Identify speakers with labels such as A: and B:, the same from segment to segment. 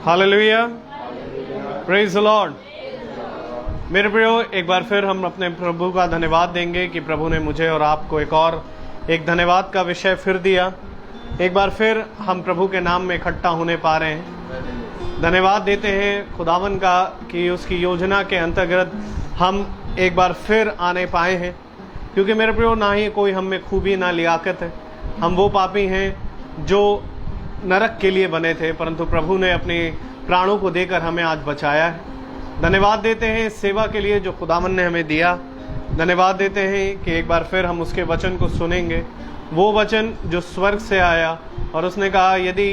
A: Hallelujah, praise the Lord. मेरे प्रियो, एक बार फिर हम अपने प्रभु का धन्यवाद देंगे कि प्रभु ने मुझे और आपको एक धन्यवाद का विषय फिर दिया। एक बार फिर हम प्रभु के नाम में इकट्ठा होने पा रहे हैं। धन्यवाद देते हैं खुदावन का कि उसकी योजना के अंतर्गत हम एक बार फिर आने पाए हैं, क्योंकि मेरे प्रियो ना ही कोई हम में खूबी ना लियाकत है। हम वो पापी हैं जो नरक के लिए बने थे, परंतु प्रभु ने अपने प्राणों को देकर हमें आज बचाया है। धन्यवाद देते हैं इस सेवा के लिए जो खुदावन ने हमें दिया। धन्यवाद देते हैं कि एक बार फिर हम उसके वचन को सुनेंगे, वो वचन जो स्वर्ग से आया, और उसने कहा यदि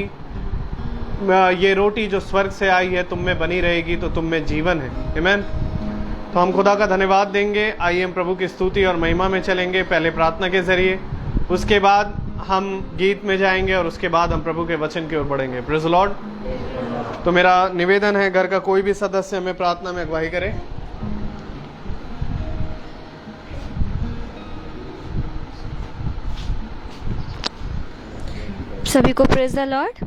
A: ये रोटी जो स्वर्ग से आई है तुम में बनी रहेगी तो तुम में जीवन है। आमीन। तो हम खुदा का धन्यवाद देंगे। आइए हम प्रभु की स्तुति और महिमा में चलेंगे, पहले प्रार्थना के जरिए, उसके बाद हम गीत में जाएंगे और उसके बाद हम प्रभु के वचन की ओर बढ़ेंगे। Praise the Lord. तो मेरा निवेदन है घर का कोई भी सदस्य हमें प्रार्थना में अगुवाई करे।
B: सभी को प्रेज द लॉर्ड।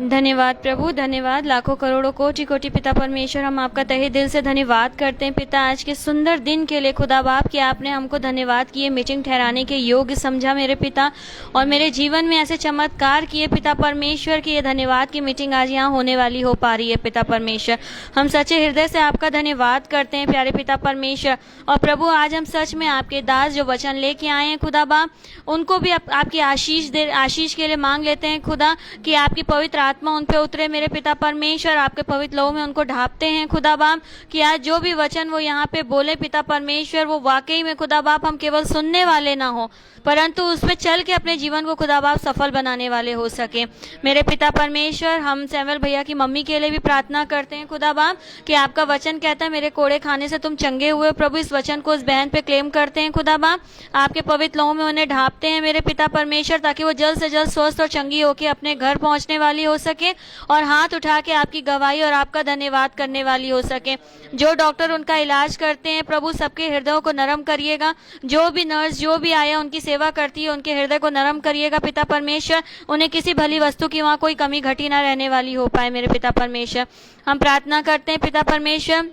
B: धन्यवाद प्रभु, धन्यवाद लाखों करोड़ों कोटि कोटि पिता परमेश्वर, हम आपका तहे दिल से धन्यवाद करते हैं पिता, आज के सुंदर दिन के लिए खुदा बाप कि आपने हमको धन्यवाद किए, मीटिंग ठहराने के योग्य समझा मेरे पिता, और मेरे जीवन में ऐसे चमत्कार किए पिता परमेश्वर कि ये धन्यवाद की मीटिंग आज यहाँ होने वाली हो पा रही है पिता परमेश्वर। हम सच्चे हृदय से आपका धन्यवाद करते हैं प्यारे पिता परमेश्वर। और प्रभु आज हम सच में आपके दास जो वचन लेके आए हैं खुदा बाप, उनको भी आपकी आशीष के लिए मांग लेते हैं खुदा कि आपकी पवित्र आत्मा उन पे उतरे मेरे पिता परमेश्वर, आपके पवित्र लहू में उनको ढापते हैं खुदा बाप कि आज जो भी वचन वो यहाँ पे बोले पिता परमेश्वर, वो वाकई में खुदा बाप हम केवल सुनने वाले ना हो, परंतु उसमें चल के अपने जीवन को खुदा बाप सफल बनाने वाले हो सके मेरे पिता परमेश्वर। हम सैमुअल भैया की मम्मी के लिए भी प्रार्थना करते हैं खुदा बाप कि आपका वचन कहता है मेरे कोड़े खाने से तुम चंगे हुए। प्रभु इस वचन को उस बहन पे क्लेम करते हैं खुदा बाप, आपके पवित्र लहू में उन्हें ढापते हैं मेरे पिता परमेश्वर, ताकि वो जल्द से जल्द स्वस्थ और चंगी होकर अपने घर पहुंचने वाली हो सके और हाथ उठा के आपकी गवाही और आपका धन्यवाद करने वाली हो सके। जो डॉक्टर उनका इलाज करते हैं प्रभु, सबके हृदयों को नरम करिएगा। जो भी नर्स जो भी आया उनकी सेवा करती है, उनके हृदय को नरम करिएगा पिता परमेश्वर। उन्हें किसी भली वस्तु की वहाँ कोई कमी घटी ना रहने वाली हो पाए मेरे पिता परमेश्वर। हम प्रार्थना करते हैं पिता परमेश्वर,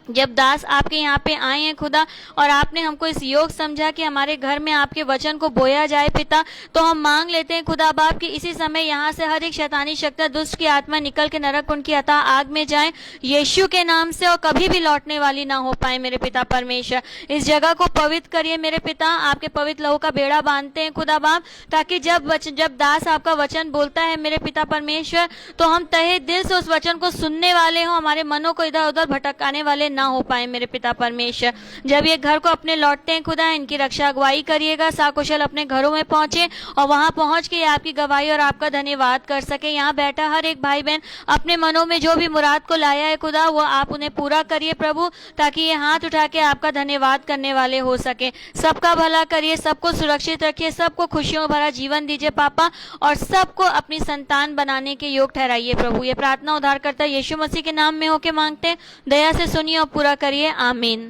B: जब दास आपके यहाँ पे आए हैं खुदा, और आपने हमको इस योग समझा कि हमारे घर में आपके वचन को बोया जाए पिता, तो हम मांग लेते हैं खुदा बाप कि इसी समय यहाँ से हर एक शैतानी शक्ति दुष्ट की आत्मा निकल के नरक कुंड की अथाह आग में जाए यीशु के नाम से, और कभी भी लौटने वाली ना हो पाए मेरे पिता परमेश्वर। इस जगह को पवित्र करिए मेरे पिता, आपके पवित्र लहू का बेड़ा बांधते हैं खुदा बाप, ताकि जब दास आपका वचन बोलता है मेरे पिता परमेश्वर, तो हम तहे दिल से उस वचन को सुनने वाले हों, हमारे मनों को इधर उधर भटकाने वाले ना हो पाए मेरे पिता परमेश्वर। जब ये घर को अपने लौटते हैं खुदा, इनकी रक्षा अगुवाई करिएगा, साकुशल अपने घरों में पहुंचे और वहां पहुंच के आपकी गवाही और आपका धन्यवाद कर सके। यहाँ बैठा हर एक भाई बहन अपने मनों में जो भी मुराद को लाया है खुदा, वो आप उन्हें पूरा करिए प्रभु, ताकि ये हाथ उठा के आपका धन्यवाद करने वाले हो सके। सबका भला करिए, सबको सुरक्षित रखिए, सबको खुशियों भरा जीवन दीजिए पापा, और सबको अपनी संतान बनाने के योग ठहराइए प्रभु। ये प्रार्थना उद्धारकर्ता यीशु मसीह के नाम में होके मांगते हैं, दया से सुनिए और पूरा करिए, आमीन।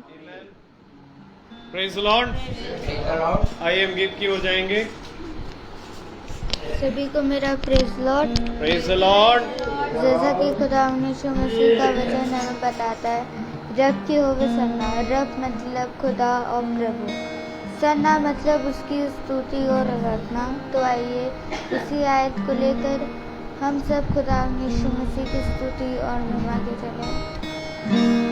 A: Praise the Lord. आइए हम गीत की ओर जाएंगे।
C: सभी को मेरा praise Lord.
A: Praise the Lord.
C: जैसा कि खुदा यीशु मसीह का वचन हमें बताता है, रब की होवे सन्ना। रब मतलब खुदा और प्रभु, सन्ना मतलब उसकी स्तुति और आराधना। तो आइए उसी आयत को लेकर हम सब खुदा यीशु मसीह की स्तुति और महिमा के चलें।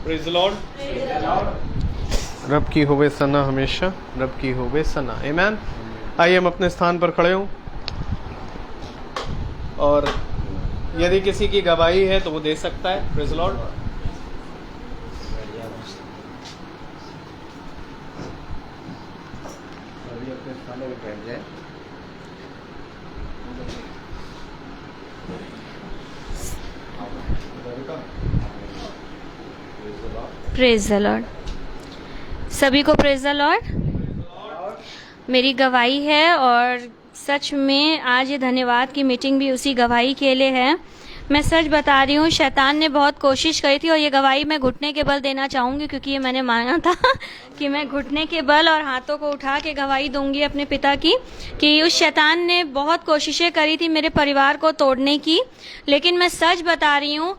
A: Praise the Lord. रब की होवे सना हमेशा, रब की होवे सना। आमीन। आइए हम अपने स्थान पर खड़े हों, और यदि किसी की गवाही है तो वो दे सकता है। Praise the Lord.
D: अपने स्थान में बैठ जाए।
B: Praise the Lord. सभी को प्रेज द लॉर्ड। मेरी गवाही है, और सच में आज ये धन्यवाद की मीटिंग भी उसी गवाही के लिए है। मैं सच बता रही हूँ, शैतान ने बहुत कोशिश करी थी, और ये गवाही मैं घुटने के बल देना चाहूँगी, क्योंकि ये मैंने मांगा था कि मैं घुटने के बल और हाथों को उठा के गवाही दूंगी अपने पिता की, कि उस शैतान ने बहुत कोशिशें करी थी मेरे परिवार को तोड़ने की। लेकिन मैं सच बता रही हूँ,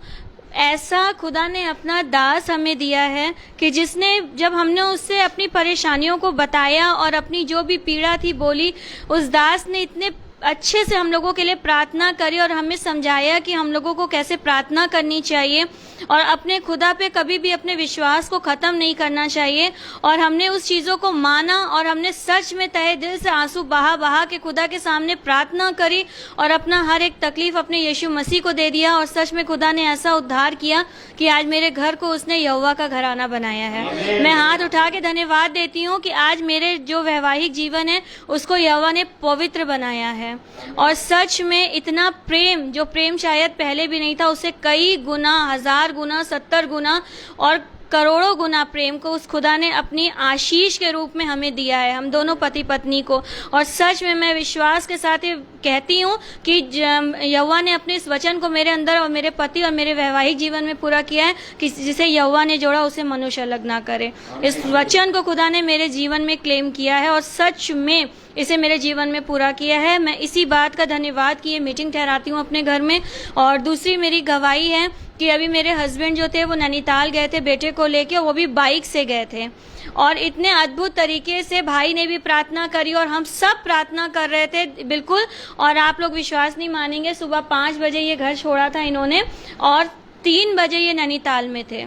B: ऐसा खुदा ने अपना दास हमें दिया है कि जिसने, जब हमने उससे अपनी परेशानियों को बताया और अपनी जो भी पीड़ा थी बोली, उस दास ने इतने अच्छे से हम लोगों के लिए प्रार्थना करी और हमें समझाया कि हम लोगों को कैसे प्रार्थना करनी चाहिए, और अपने खुदा पे कभी भी अपने विश्वास को ख़त्म नहीं करना चाहिए। और हमने उस चीज़ों को माना, और हमने सच में तहे दिल से आंसू बहा बहा के खुदा के सामने प्रार्थना करी, और अपना हर एक तकलीफ अपने यीशु मसीह को दे दिया। और सच में खुदा ने ऐसा उद्धार किया कि आज मेरे घर को उसने यहोवा का घराना बनाया है। मैं हाथ उठा के धन्यवाद देती हूँ कि आज मेरे जो वैवाहिक जीवन है उसको यहोवा ने पवित्र बनाया है। और सच में इतना प्रेम, जो प्रेम शायद पहले भी नहीं था, उससे कई गुना, 1000 गुना, 70 गुना और करोड़ों गुना प्रेम को उस खुदा ने अपनी आशीष के रूप में हमें दिया है, हम दोनों पति पत्नी को। और सच में मैं विश्वास के साथ ये कहती हूँ कि यहोवा ने अपने इस वचन को मेरे अंदर और मेरे पति और मेरे वैवाहिक जीवन में पूरा किया है कि जिसे यहोवा ने जोड़ा उसे मनुष्य अलग ना करे। इस वचन को खुदा ने मेरे जीवन में क्लेम किया है, और सच में इसे मेरे जीवन में पूरा किया है। मैं इसी बात का धन्यवाद की ये मीटिंग ठहराती हूँ अपने घर में। और दूसरी मेरी गवाही है कि अभी मेरे हस्बैंड जो थे वो नैनीताल गए थे बेटे को लेके, वो भी बाइक से गए थे, और इतने अद्भुत तरीके से भाई ने भी प्रार्थना करी और हम सब प्रार्थना कर रहे थे बिल्कुल। और आप लोग विश्वास नहीं मानेंगे, सुबह 5 बजे ये घर छोड़ा था इन्होंने, और 3 बजे ये नैनीताल में थे,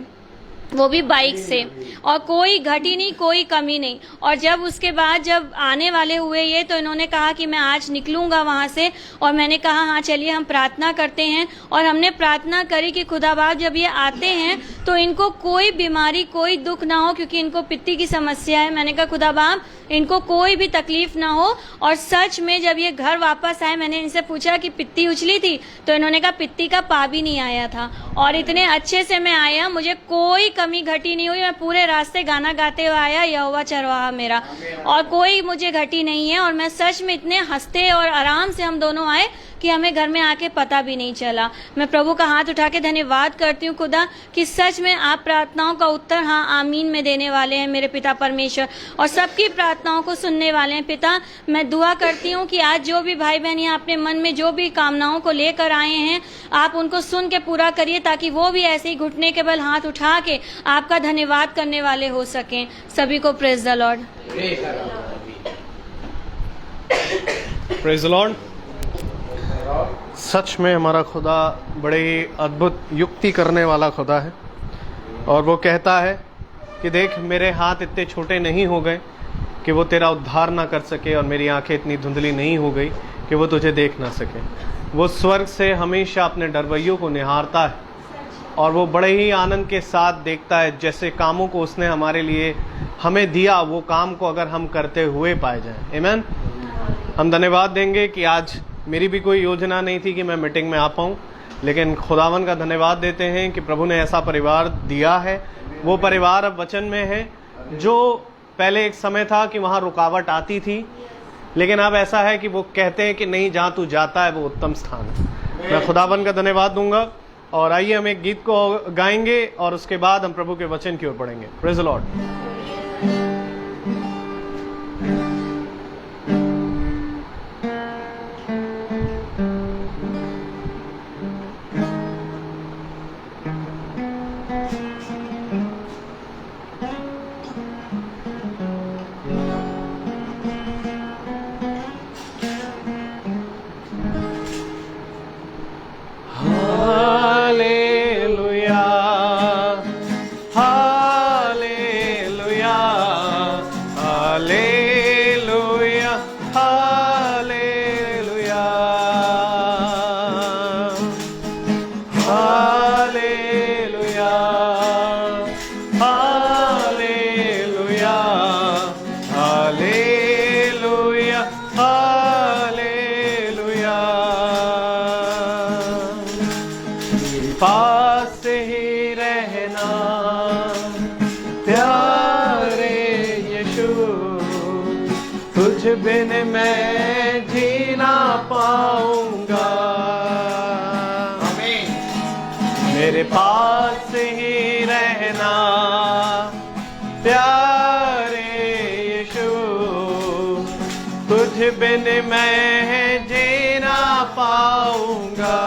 B: वो भी बाइक से, और कोई घटी नहीं, कोई कमी नहीं। और जब उसके बाद जब आने वाले हुए ये, तो इन्होंने कहा कि मैं आज निकलूंगा वहाँ से, और मैंने कहा हाँ चलिए हम प्रार्थना करते हैं। और हमने प्रार्थना करी कि खुदा बाप जब ये आते हैं तो इनको कोई बीमारी, कोई दुख ना हो, क्योंकि इनको पित्ती की समस्या है। मैंने कहा खुदा बाप इनको कोई भी तकलीफ ना हो। और सच में जब ये घर वापस आए, मैंने इनसे पूछा कि पित्ती उछली थी, तो इन्होंने कहा पित्ती का पा भी नहीं आया था, और इतने अच्छे से मैं आया, मुझे कोई कमी घटी नहीं हुई। मैं पूरे रास्ते गाना गाते हुए आया, यहोवा चरवाहा मेरा, और कोई मुझे घटी नहीं है। और मैं सच में इतने हंसते और आराम से हम दोनों आए कि हमें घर में आके पता भी नहीं चला। मैं प्रभु का हाथ उठा के धन्यवाद करती हूँ खुदा कि सच में आप प्रार्थनाओं का उत्तर हाँ आमीन में देने वाले हैं मेरे पिता परमेश्वर, और सबकी प्रार्थनाओं को सुनने वाले हैं। पिता, मैं दुआ करती हूँ कि आज जो भी भाई बहन यहाँ अपने मन में जो भी कामनाओं को लेकर आए हैं, आप उनको सुन के पूरा करिए, ताकि वो भी ऐसे ही घुटने के बल हाथ उठा के आपका धन्यवाद करने वाले हो सकें। सभी को praise the Lord.
A: Praise the Lord. सच में हमारा खुदा बड़े ही अद्भुत युक्ति करने वाला खुदा है, और वो कहता है कि देख मेरे हाथ इतने छोटे नहीं हो गए कि वो तेरा उद्धार ना कर सके, और मेरी आंखें इतनी धुंधली नहीं हो गई कि वो तुझे देख ना सके। वो स्वर्ग से हमेशा अपने डरवैयों को निहारता है, और वो बड़े ही आनंद के साथ देखता है जैसे कामों को उसने हमारे लिए हमें दिया, वो काम को अगर हम करते हुए पाए जाएं। आमीन। हम धन्यवाद देंगे कि आज मेरी भी कोई योजना नहीं थी कि मैं मीटिंग में आ पाऊँ, लेकिन खुदावन का धन्यवाद देते हैं कि प्रभु ने ऐसा परिवार दिया है। वो परिवार अब वचन में है, जो पहले एक समय था कि वहाँ रुकावट आती थी, लेकिन अब ऐसा है कि वो कहते हैं कि नहीं, जहाँ तू जाता है वो उत्तम स्थान है। मैं खुदावन का धन्यवाद दूंगा, और आइए हम एक गीत को गाएंगे और उसके बाद हम प्रभु के वचन की ओर बढ़ेंगे। Praise the Lord. हालेलुया पास ही रहना प्यारे यीशु, तुझ बिन मैं जी ना पाऊंगा। मेरे पास ही रहना प्यारे यीशु, तुझ बिन मैं जी ना पाऊंगा।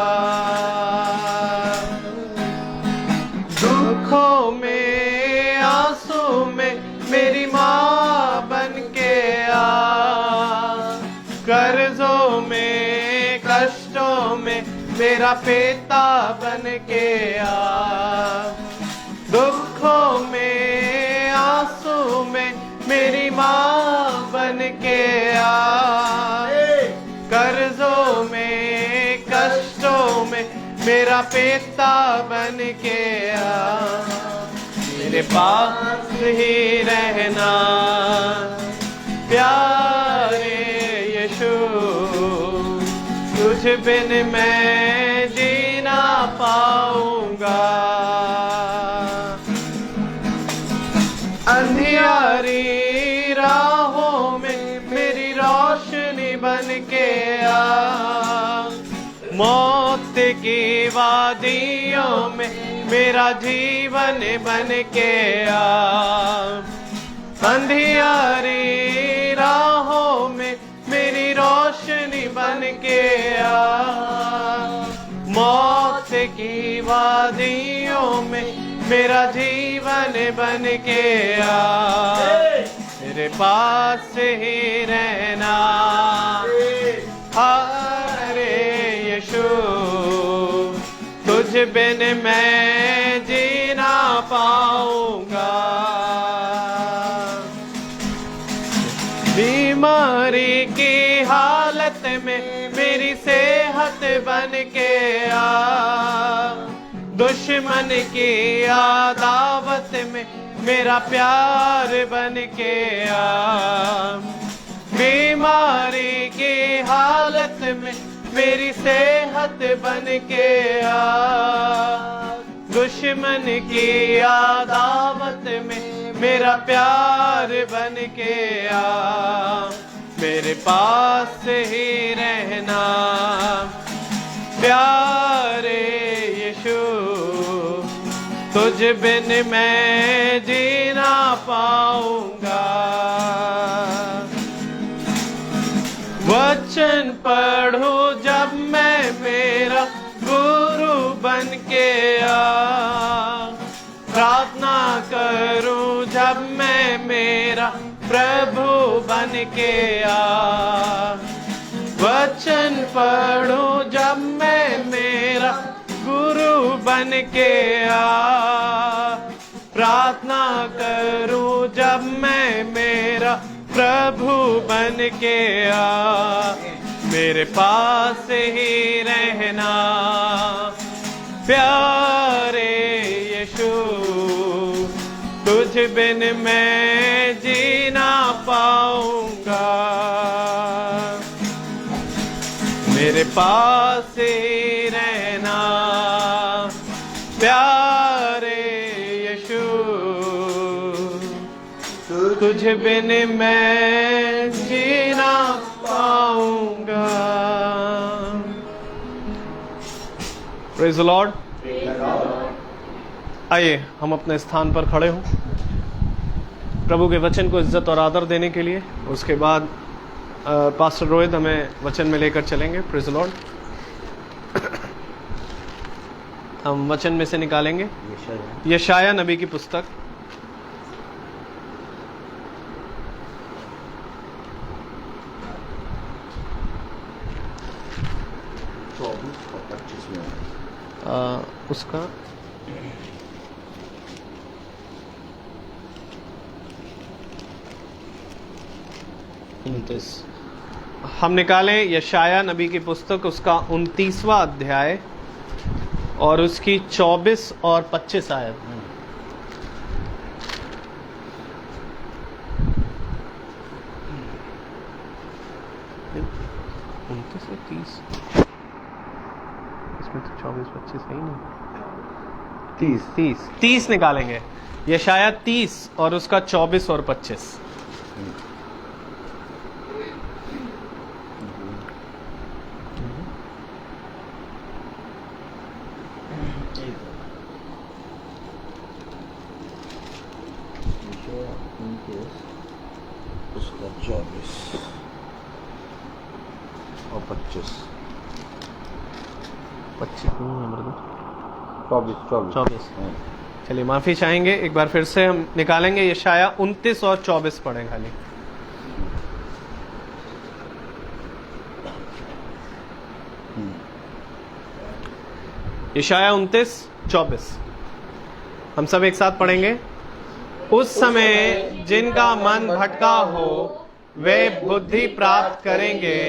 A: दुखों में आंसू में मेरी माँ बन के आ, कर्जों में कष्टों में मेरा पिता बन के आ। दुखों में आंसू में मेरी माँ बन के आ, कर्जों में कष्टों में मेरा पिता बन के आ। मेरे पास ही रहना प्यारे यीशु, तुझ बिन मैं जी ना पाऊंगा। अंधियारी राहों में मेरी रोशनी बन के आ, मौत की वादियों में मेरा जीवन बन के आ। अंधियारी राहों में मेरी रोशनी बन के आ, मौत की वादियों में मेरा जीवन बन के आ। तेरे पास ही रहना हरे यीशु, तुझ बिन मैं जी ना पाऊंगा। बीमारी की हालत में मेरी सेहत बन के आ, दुश्मन की अदावत में मेरा प्यार बन के आ। बीमारी की हालत में मेरी सेहत बन के आ, दुश्मन की अदावत में मेरा प्यार बन के आ। मेरे पास ही रहना प्यारे यीशु, तुझ बिन मैं जी ना पाऊंगा। वचन पढ़ूं जब मैं मेरा गुरु बन के आ, प्रार्थना करूं जब मैं मेरा प्रभु बन के आ। वचन पढ़ूं जब मैं मेरा गुरु बन के आ, प्रार्थना करूं जब मैं मेरा प्रभु बन के आ। मेरे पास ही रहना प्यारे यीशु, तुझ बिन मैं जी ना पाऊंगा। मेरे पास ही रहना प्यारे यीशु, तुझ बिन मैं जी ना पाऊंगा। Praise the Lord. आइए हम अपने स्थान पर खड़े हों प्रभु के वचन को इज्जत और आदर देने के लिए। उसके बाद पास्टर रोहित हमें वचन में लेकर चलेंगे। Praise the Lord. हम वचन में से निकालेंगे यशाया नबी की पुस्तक, उसका 29 हम निकालें यशाया नबी की पुस्तक, उसका 29वां अध्याय और उसकी 24 और 25 आयत। इसमें तो 24-25 है ही नहीं। 30 निकालेंगे। यशाया 30 और उसका 24 और 25।
D: उसका 24 और 25। 24।
A: चलिए माफी चाहेंगे, एक बार फिर से हम निकालेंगे। यशाया 29 और 24 पढ़ें खाली। यशाया 29, 24 हम सब एक साथ पढ़ेंगे। उस समय जिनका मन भटका हो वे बुद्धि प्राप्त करेंगे,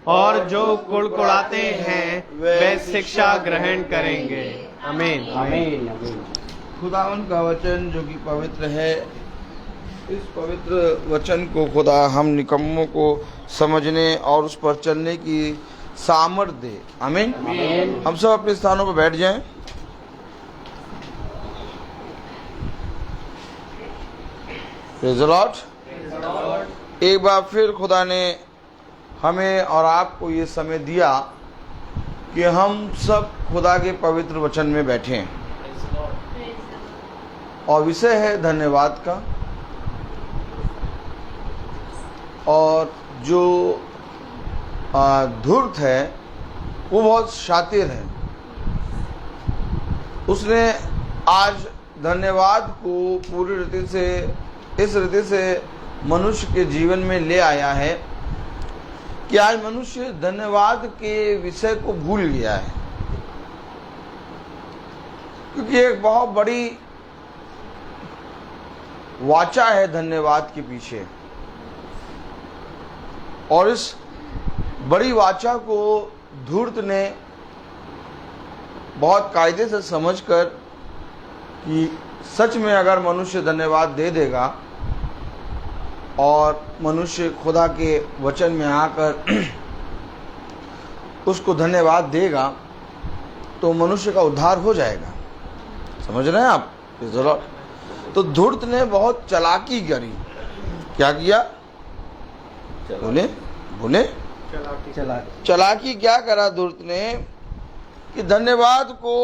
A: और जो कुड़कुड़ाते हैं वे शिक्षा ग्रहण करेंगे। आमीन।
D: खुदावन का वचन जो कि पवित्र है, इस पवित्र वचन को खुदा हम निकम्मों को समझने और उस पर चलने की सामर्थ दे। आमीन। हम सब अपने स्थानों पर बैठ जाएं। Praise the Lord. एक बार फिर खुदा ने हमें और आपको ये समय दिया कि हम सब खुदा के पवित्र वचन में बैठे हैं, और विषय है धन्यवाद का। और जो धूर्त है वो बहुत शातिर है। उसने आज धन्यवाद को पूरी रीति से, इस रीति से मनुष्य के जीवन में ले आया है कि आज मनुष्य धन्यवाद के विषय को भूल गया है, क्योंकि एक बहुत बड़ी वाचा है धन्यवाद के पीछे। और इस बड़ी वाचा को धूर्त ने बहुत कायदे से समझकर कि सच में अगर मनुष्य धन्यवाद दे देगा और मनुष्य खुदा के वचन में आकर उसको धन्यवाद देगा तो मनुष्य का उद्धार हो जाएगा। समझ रहे हैं आप? तो धूर्त ने बहुत चालाकी करी। क्या किया? बोले चालाकी क्या करा धूर्त ने कि धन्यवाद को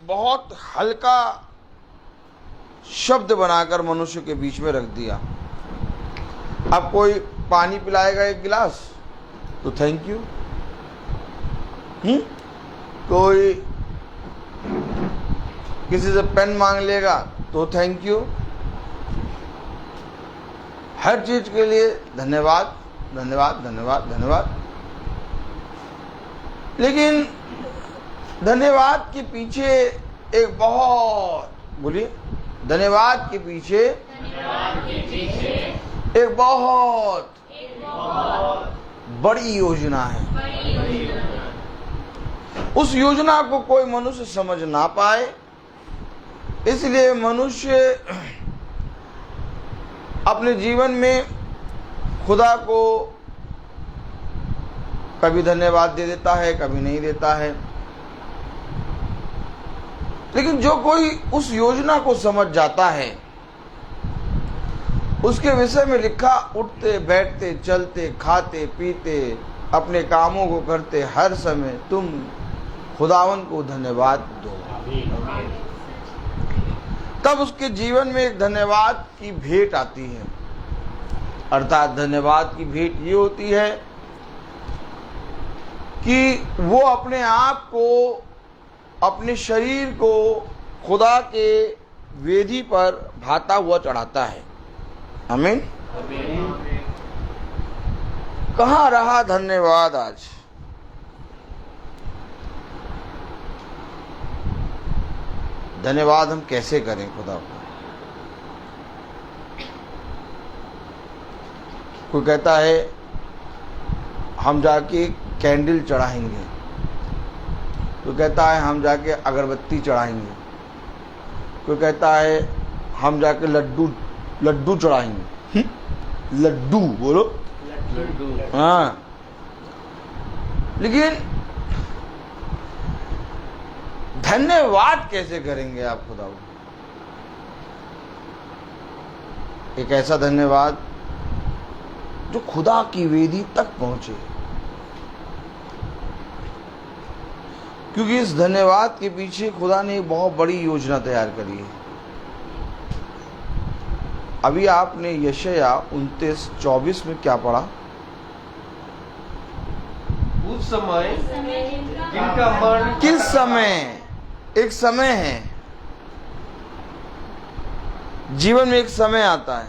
D: बहुत हल्का शब्द बनाकर मनुष्य के बीच में रख दिया। अब कोई पानी पिलाएगा एक गिलास तो थैंक यू, कोई किसी से पेन मांग लेगा तो थैंक यू। हर चीज के लिए धन्यवाद धन्यवाद धन्यवाद धन्यवाद। लेकिन धन्यवाद के पीछे एक बहुत, बोलिए, धन्यवाद के पीछे एक बहुत बड़ी योजना है। उस योजना को कोई मनुष्य समझ ना पाए, इसलिए मनुष्य अपने जीवन में खुदा को कभी धन्यवाद दे देता है, कभी नहीं देता है। लेकिन जो कोई उस योजना को समझ जाता है, उसके विषय में लिखा उठते बैठते चलते खाते पीते अपने कामों को करते हर समय तुम खुदावन को धन्यवाद दो, तब उसके जीवन में एक धन्यवाद की भेंट आती है। अर्थात धन्यवाद की भेंट ये होती है कि वो अपने आप को, अपने शरीर को खुदा के वेदी पर भाता हुआ चढ़ाता है। आमीन। कहाँ रहा धन्यवाद आज? धन्यवाद हम कैसे करें खुदा को? कोई कहता है हम जाके कैंडल चढ़ाएंगे, कोई कहता है हम जाके अगरबत्ती चढ़ाएंगे, कोई कहता है हम जाके लड्डू चढ़ाएंगे। लड्डू बोलो, हाँ। लेकिन धन्यवाद कैसे करेंगे आप खुदा को? एक ऐसा धन्यवाद जो खुदा की वेदी तक पहुंचे, क्योंकि इस धन्यवाद के पीछे खुदा ने एक बहुत बड़ी योजना तैयार करी है। अभी आपने यशाया 29:24 में क्या पढ़ा?
A: उस समय जिनका मन,
D: किस समय? एक समय है, जीवन में एक समय आता है,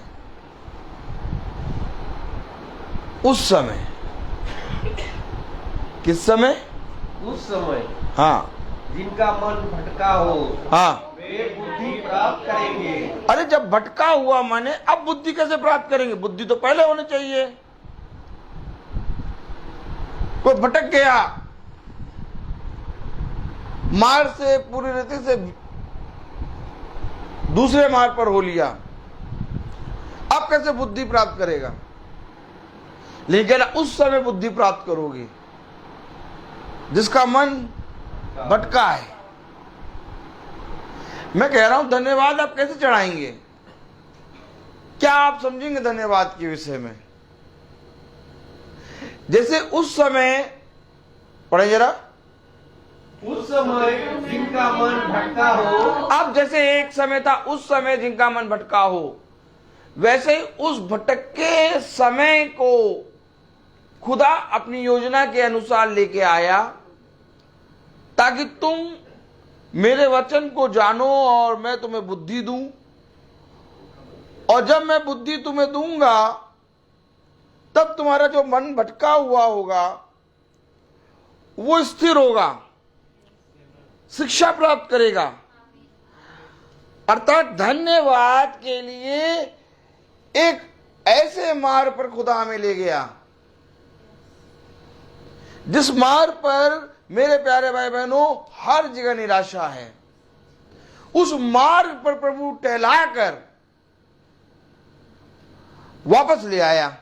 D: उस समय। किस समय?
A: उस समय
D: हाँ
A: जिनका मन भटका हो
D: हाँ।
A: वे बुद्धि प्राप्त करेंगे।
D: अरे जब भटका हुआ माने अब बुद्धि कैसे प्राप्त करेंगे? बुद्धि तो पहले होनी चाहिए। कोई भटक गया, मार्ग से, पूरी रीति से दूसरे मार्ग पर हो लिया, अब कैसे बुद्धि प्राप्त करेगा? लेकिन उस समय बुद्धि प्राप्त करोगे जिसका मन भटका है। मैं कह रहा हूं धन्यवाद आप कैसे चढ़ाएंगे? क्या आप समझेंगे धन्यवाद के विषय में? जैसे उस समय, पढ़े जरा,
A: उस समय जिनका मन भटका हो।
D: अब जैसे एक समय था, उस समय जिनका मन भटका हो, वैसे ही उस भटके समय को खुदा अपनी योजना के अनुसार लेके आया, ताकि तुम मेरे वचन को जानो और मैं तुम्हें बुद्धि दूं। और जब मैं बुद्धि तुम्हें दूंगा, तब तुम्हारा जो मन भटका हुआ होगा वो स्थिर होगा, शिक्षा प्राप्त करेगा। अर्थात धन्यवाद के लिए एक ऐसे मार्ग पर खुदा हमें ले गया, जिस मार्ग पर मेरे प्यारे भाई बहनों हर जगह निराशा है। उस मार्ग पर प्रभु टहलाकर वापस ले आया।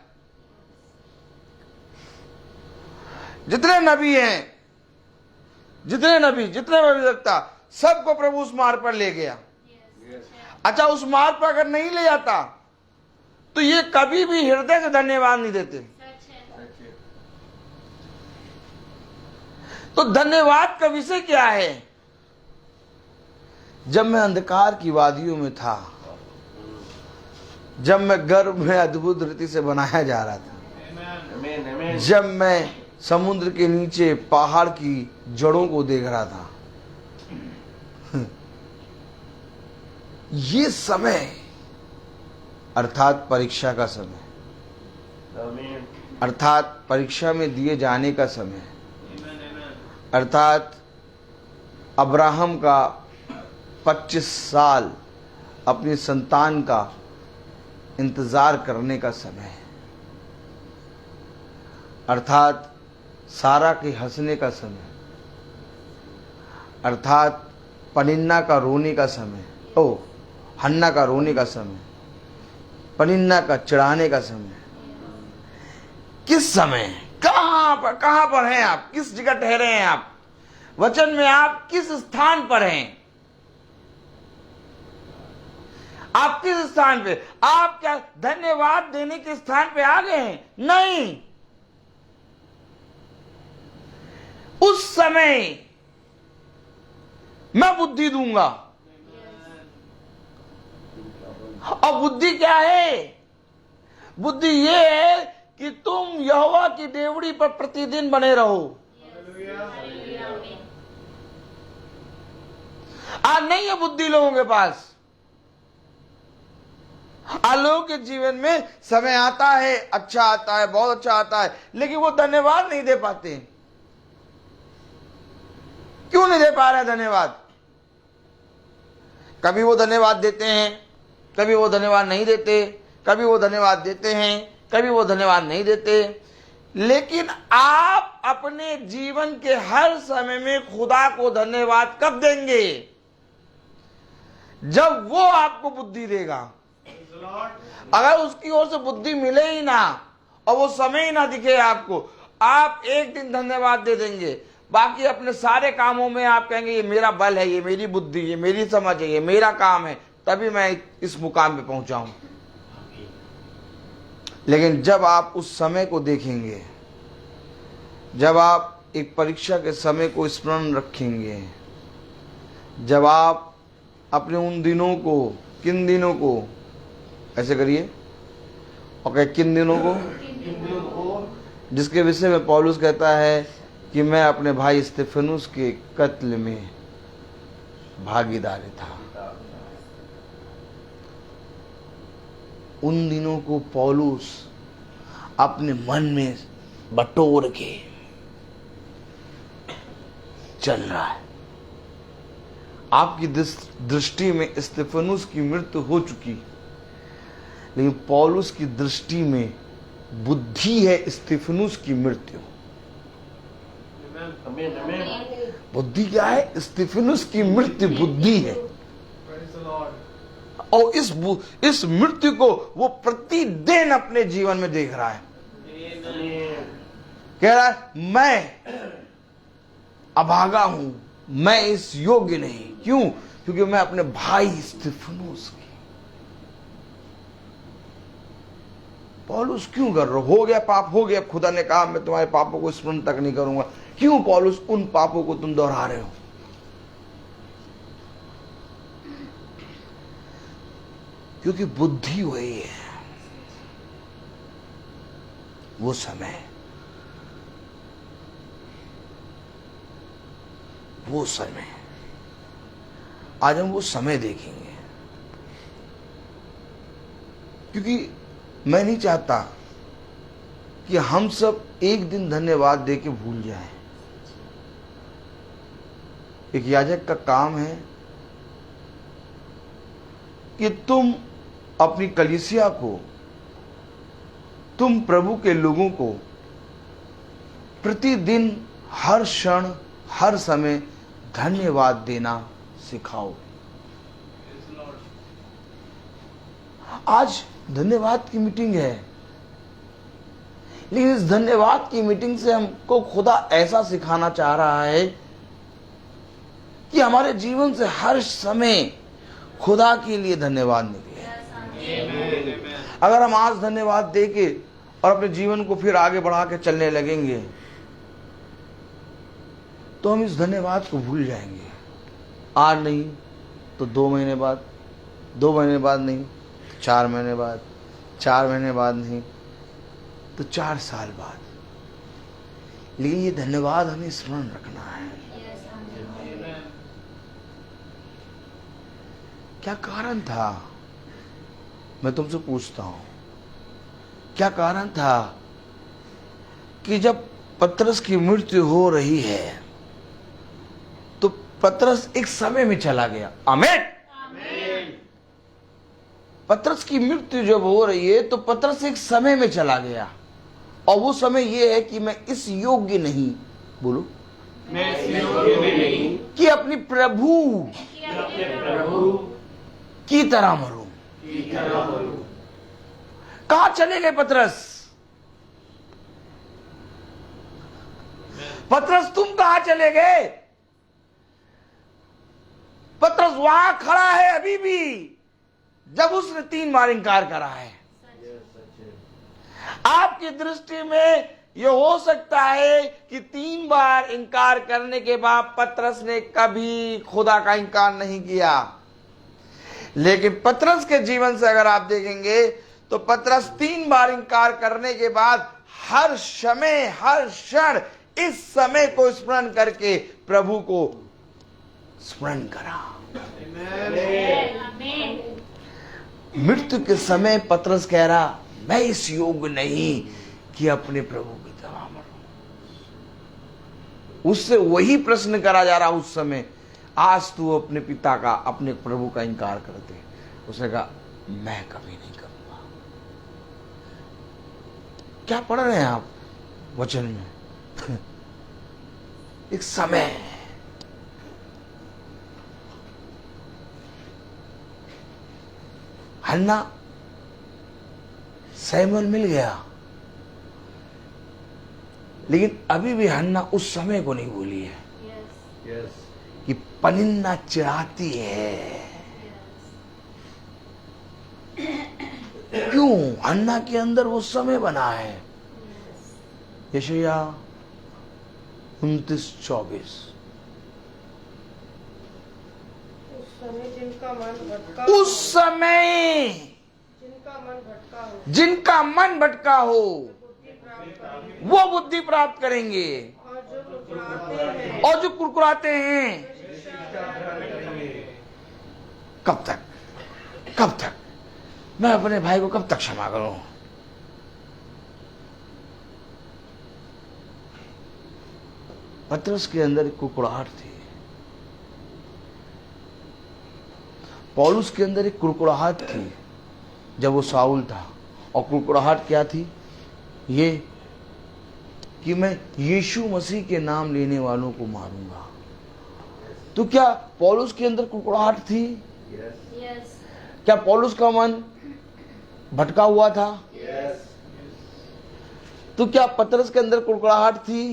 D: जितने नबी हैं, जितने भविष्यवक्ता, सबको प्रभु उस मार्ग पर ले गया। अच्छा, उस मार्ग पर अगर नहीं ले जाता तो ये कभी भी हृदय से धन्यवाद नहीं देते। तो धन्यवाद का विषय क्या है? जब मैं अंधकार की वादियों में था, जब मैं गर्भ में अद्भुत रीति से बनाया जा रहा था, जब मैं समुद्र के नीचे पहाड़ की जड़ों को देख रहा था, ये समय अर्थात परीक्षा का समय, अर्थात परीक्षा में दिए जाने का समय, अर्थात अब्राहम का 25 साल अपनी संतान का इंतजार करने का समय है, अर्थात सारा के हंसने का समय, अर्थात पनिन्ना का रोने का समय, हन्ना का रोने का समय, पनिन्ना का चिढ़ाने का समय। किस समय, कहां पर हैं आप? किस जगह ठहरे हैं आप? वचन में आप किस स्थान पर हैं? आप किस स्थान पे? आप क्या धन्यवाद देने के स्थान पे आ गए हैं? नहीं। उस समय मैं बुद्धि दूंगा। और बुद्धि क्या है? बुद्धि ये है कि तुम यहोवा की डेवड़ी पर प्रतिदिन बने रहो। आज नहीं है बुद्धि लोगों के पास। लोगों के जीवन में समय आता है, अच्छा आता है, बहुत अच्छा आता है, लेकिन वो धन्यवाद नहीं दे पाते। क्यों नहीं दे पा रहे धन्यवाद? कभी वो धन्यवाद देते हैं, कभी वो धन्यवाद नहीं देते, कभी वो धन्यवाद देते हैं, कभी वो धन्यवाद नहीं देते। लेकिन आप अपने जीवन के हर समय में खुदा को धन्यवाद कब देंगे? जब वो आपको बुद्धि देगा। अगर उसकी ओर से बुद्धि मिले ही ना और वो समय ही ना दिखे आपको, आप एक दिन धन्यवाद दे देंगे, बाकी अपने सारे कामों में आप कहेंगे ये मेरा बल है, ये मेरी बुद्धि, ये मेरी समझ है, ये मेरा काम है, तभी मैं इस मुकाम पे पहुंचा हूं। लेकिन जब आप उस समय को देखेंगे, जब आप एक परीक्षा के समय को स्मरण रखेंगे, जब आप अपने उन दिनों को, किन दिनों को, ऐसे करिए और कहे किन दिनों को, जिसके विषय में पौलुस कहता है कि मैं अपने भाई स्तिफनुस के कत्ल में भागीदारी था। उन दिनों को पौलुस अपने मन में बटोर के चल रहा है। आपकी दृष्टि में स्तिफनुस की मृत्यु हो चुकी, लेकिन पौलुस की दृष्टि में बुद्धि है स्तिफनुस की मृत्यु। बुद्धि क्या है? स्तिफनुस की मृत्यु बुद्धि है। और इस मृत्यु को वो प्रतिदिन अपने जीवन में देख रहा है। कह रहा है मैं अभागा हूं, मैं इस योग्य नहीं। क्यों? क्योंकि मैं अपने भाई स्तिफनुस की। पौलुस क्यों कर रहा? हो गया पाप, हो गया, खुदा ने कहा मैं तुम्हारे पापों को स्मरण तक नहीं करूंगा। क्यों पौलुस उन पापों को तुम दोहरा रहे हो? क्योंकि बुद्धि वही है। वो समय, वो समय, आज हम वो समय देखेंगे। क्योंकि मैं नहीं चाहता कि हम सब एक दिन धन्यवाद दे के भूल जाएं। एक याजक का काम है कि तुम अपनी कलीसिया को, तुम प्रभु के लोगों को प्रतिदिन, हर क्षण, हर समय धन्यवाद देना सिखाओ। आज धन्यवाद की मीटिंग है, लेकिन इस धन्यवाद की मीटिंग से हमको खुदा ऐसा सिखाना चाह रहा है कि हमारे जीवन से हर समय खुदा के लिए धन्यवाद निकले। अगर हम आज धन्यवाद देके और अपने जीवन को फिर आगे बढ़ा के चलने लगेंगे तो हम इस धन्यवाद को भूल जाएंगे। आज नहीं तो 2 महीने बाद, 2 महीने बाद नहीं तो 4 महीने बाद, 4 महीने बाद नहीं तो 4 साल बाद। लेकिन ये धन्यवाद हमें स्मरण रखना है। क्या कारण था? मैं तुमसे पूछता हूं, क्या कारण था कि जब पतरस की मृत्यु हो रही है तो पतरस एक समय में चला गया? आमीन। पतरस की मृत्यु जब हो रही है तो पतरस एक समय में चला गया, और वो समय ये है कि मैं इस योग्य नहीं, बोलो,
A: मैं इस योग्य नहीं
D: कि अपनी प्रभु की तरह मरूं। कहां चले गए पतरस? पतरस तुम कहां चले गए? पतरस वहां खड़ा है अभी भी जब उसने 3 बार इनकार करा है। आपकी दृष्टि में यह हो सकता है कि 3 बार इनकार करने के बाद पतरस ने कभी खुदा का इनकार नहीं किया, लेकिन पतरस के जीवन से अगर आप देखेंगे तो पतरस 3 बार इनकार करने के बाद हर समय, हर क्षण इस समय को स्मरण करके प्रभु को स्मरण करा। मृत्यु के समय पतरस कह रहा मैं इस योग्य नहीं कि अपने प्रभु की तरह मरूं। उससे वही प्रश्न करा जा रहा उस समय, आज तू अपने पिता का, अपने प्रभु का इनकार कर दे। उसने कहा मैं कभी नहीं करूंगा। क्या पढ़ रहे हैं आप वचन में? एक समय है, हन्ना सैमुअल मिल गया, लेकिन अभी भी हन्ना उस समय को नहीं भूली है कि पनिन्ना चिढ़ाती है। क्यों? हन्ना के अंदर वो समय बना है। यशायाह 29:24। उस समय जिनका मन भटका हो वो बुद्धि प्राप्त करेंगे, और जो कुरकुराते हैं कब तक, कब तक? मैं अपने भाई को कब तक क्षमा करूं? पतरस के अंदर एक कुरकुराहट थी, पौलुस के अंदर एक कुरकुराहट थी जब वो शाऊल था। और कुरकुराहट क्या थी? ये कि मैं यीशु मसीह के नाम लेने वालों को मारूंगा। तो क्या पौलुस के अंदर कुरकुराहट थी? क्या पौलुस का मन भटका हुआ था? तो क्या पतरस के अंदर कुरकुराहट थी?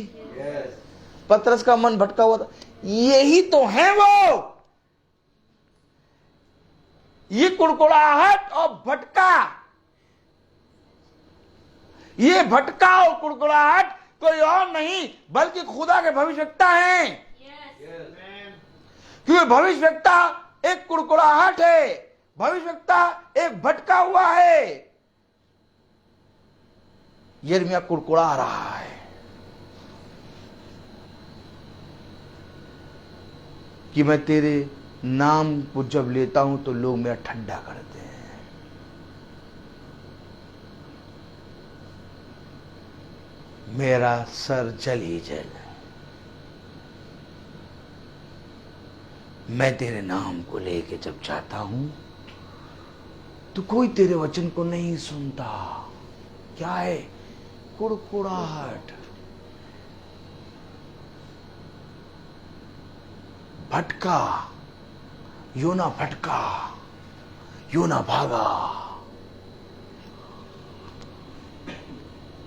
D: पतरस का मन भटका हुआ था। यही तो है वो, ये कुरकुराहट और भटका, ये भटका और कुरकुराहट कोई और नहीं बल्कि खुदा के भविष्यवक्ता हैं। क्योंकि भविष्यवक्ता एक कुरकुराहट है, भविष्यवक्ता एक भटका हुआ है। यिर्मयाह कुरकुरा रहा है कि मैं तेरे नाम को जब लेता हूं तो लोग मेरा ठंडा करते हैं। मेरा सर जल ही जल। मैं तेरे नाम को लेके जब जाता हूं तो कोई तेरे वचन को नहीं सुनता। क्या है? कुड़कुड़ाहट, भटका। योना भटका, योना भागा।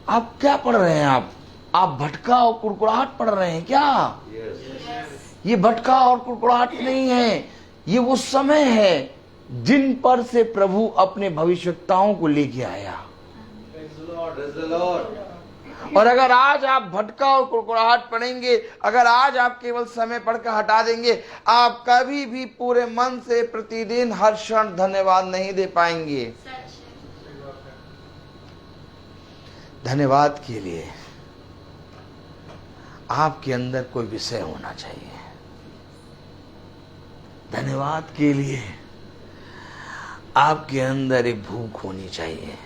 D: आप क्या पढ़ रहे हैं? आप भटका और कुड़कुड़ाहट पढ़ रहे हैं क्या? ये भटका और कुड़कुड़ाहट नहीं है, ये वो समय है जिन पर से प्रभु अपने भविष्यवक्ताओं को लेके आया। और अगर आज आप भटका और कुड़कुड़ाहट पढ़ेंगे, अगर आज आप केवल समय पढ़कर हटा देंगे, आप कभी भी पूरे मन से प्रतिदिन हर क्षण धन्यवाद नहीं दे पाएंगे। धन्यवाद के लिए आपके अंदर कोई विषय होना चाहिए। धन्यवाद के लिए आपके अंदर एक भूख होनी चाहिए।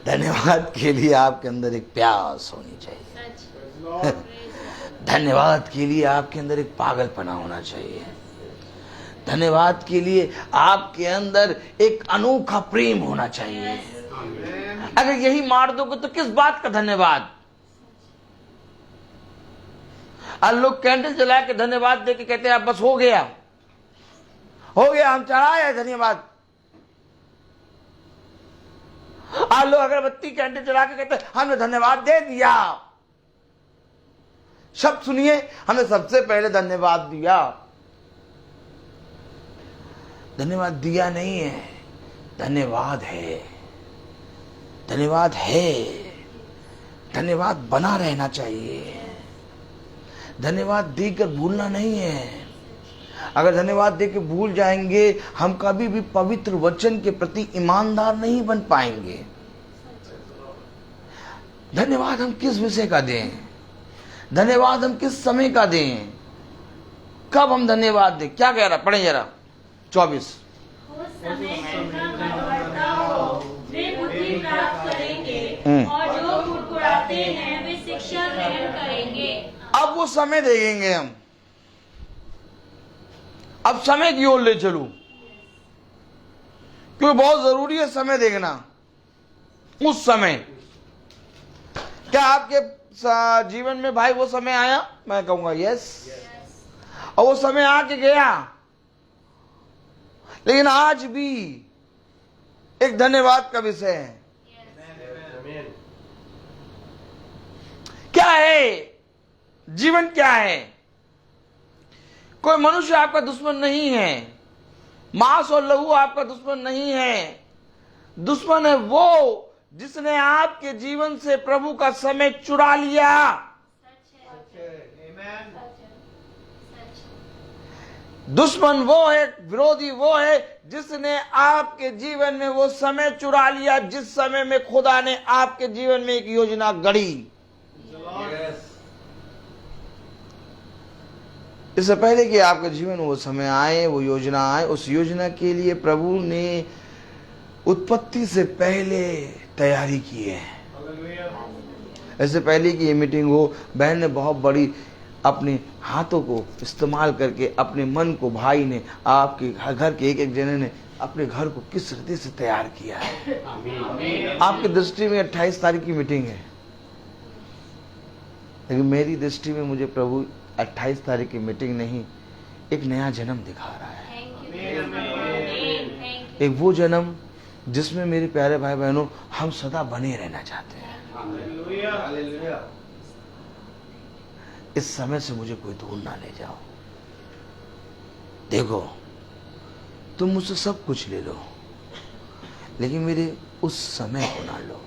D: धन्यवाद के लिए आपके अंदर एक प्यास होनी चाहिए। धन्यवाद के लिए आपके अंदर एक पागलपना होना चाहिए। धन्यवाद के लिए आपके अंदर एक अनोखा प्रेम होना चाहिए। अगर यही मार दोगे तो किस बात का धन्यवाद? आज लोग कैंडल जला के धन्यवाद दे के कहते हैं बस हो गया, हो गया, हम चढ़ाए धन्यवाद। आज लोग अगरबत्ती कैंडल जला के कहते हैं हमने धन्यवाद दे दिया। शब्द सुनिए, हमने सबसे पहले धन्यवाद दिया। धन्यवाद दिया नहीं है, धन्यवाद है। धन्यवाद है, धन्यवाद बना रहना चाहिए। धन्यवाद देकर भूलना नहीं है। अगर धन्यवाद देकर भूल जाएंगे, हम कभी भी पवित्र वचन के प्रति ईमानदार नहीं बन पाएंगे। धन्यवाद हम किस विषय का दें? धन्यवाद हम किस समय का दें? कब हम धन्यवाद दें? क्या कह रहा? पढ़े जरा 24।
B: और जो कुड़कुड़ाते हैं वे शिक्षा ग्रहण करेंगे।
D: अब वो समय देखेंगे हम। अब समय की ओर ले चलूं, क्योंकि बहुत जरूरी है समय देखना। उस समय क्या आपके जीवन में भाई वो समय आया? मैं कहूंगा यस। और वो समय आके गया, लेकिन आज भी एक धन्यवाद का विषय है। क्या है जीवन, क्या है? कोई मनुष्य आपका दुश्मन नहीं है, मांस और लहू आपका दुश्मन नहीं है। दुश्मन है वो जिसने आपके जीवन से प्रभु का समय चुरा लिया। दुश्मन वो है, विरोधी वो है जिसने आपके जीवन में वो समय चुरा लिया जिस समय में खुदा ने आपके जीवन में एक योजना गढ़ी। इससे पहले कि आपके जीवन में वो समय आए, वो योजना आए, उस योजना के लिए प्रभु ने उत्पत्ति से पहले तैयारी की है। इससे पहले कि ये मीटिंग हो, बहन ने बहुत बड़ी अपने हाथों को इस्तेमाल करके, अपने मन को, भाई ने, आपके घर के एक एक जने ने अपने घर को किस रीति से तैयार किया है। आपकी दृष्टि में 28 तारीख की मीटिंग है, लेकिन मेरी दृष्टि में मुझे प्रभु 28 तारीख की मीटिंग नहीं, एक नया जन्म दिखा रहा है। एक वो जन्म जिसमें मेरे प्यारे भाई बहनों हम सदा बने रहना चाहते हैं। इस समय से मुझे कोई दूर ना ले जाओ। देखो, तुम मुझसे सब कुछ ले लो, लेकिन मेरे उस समय को ना लो।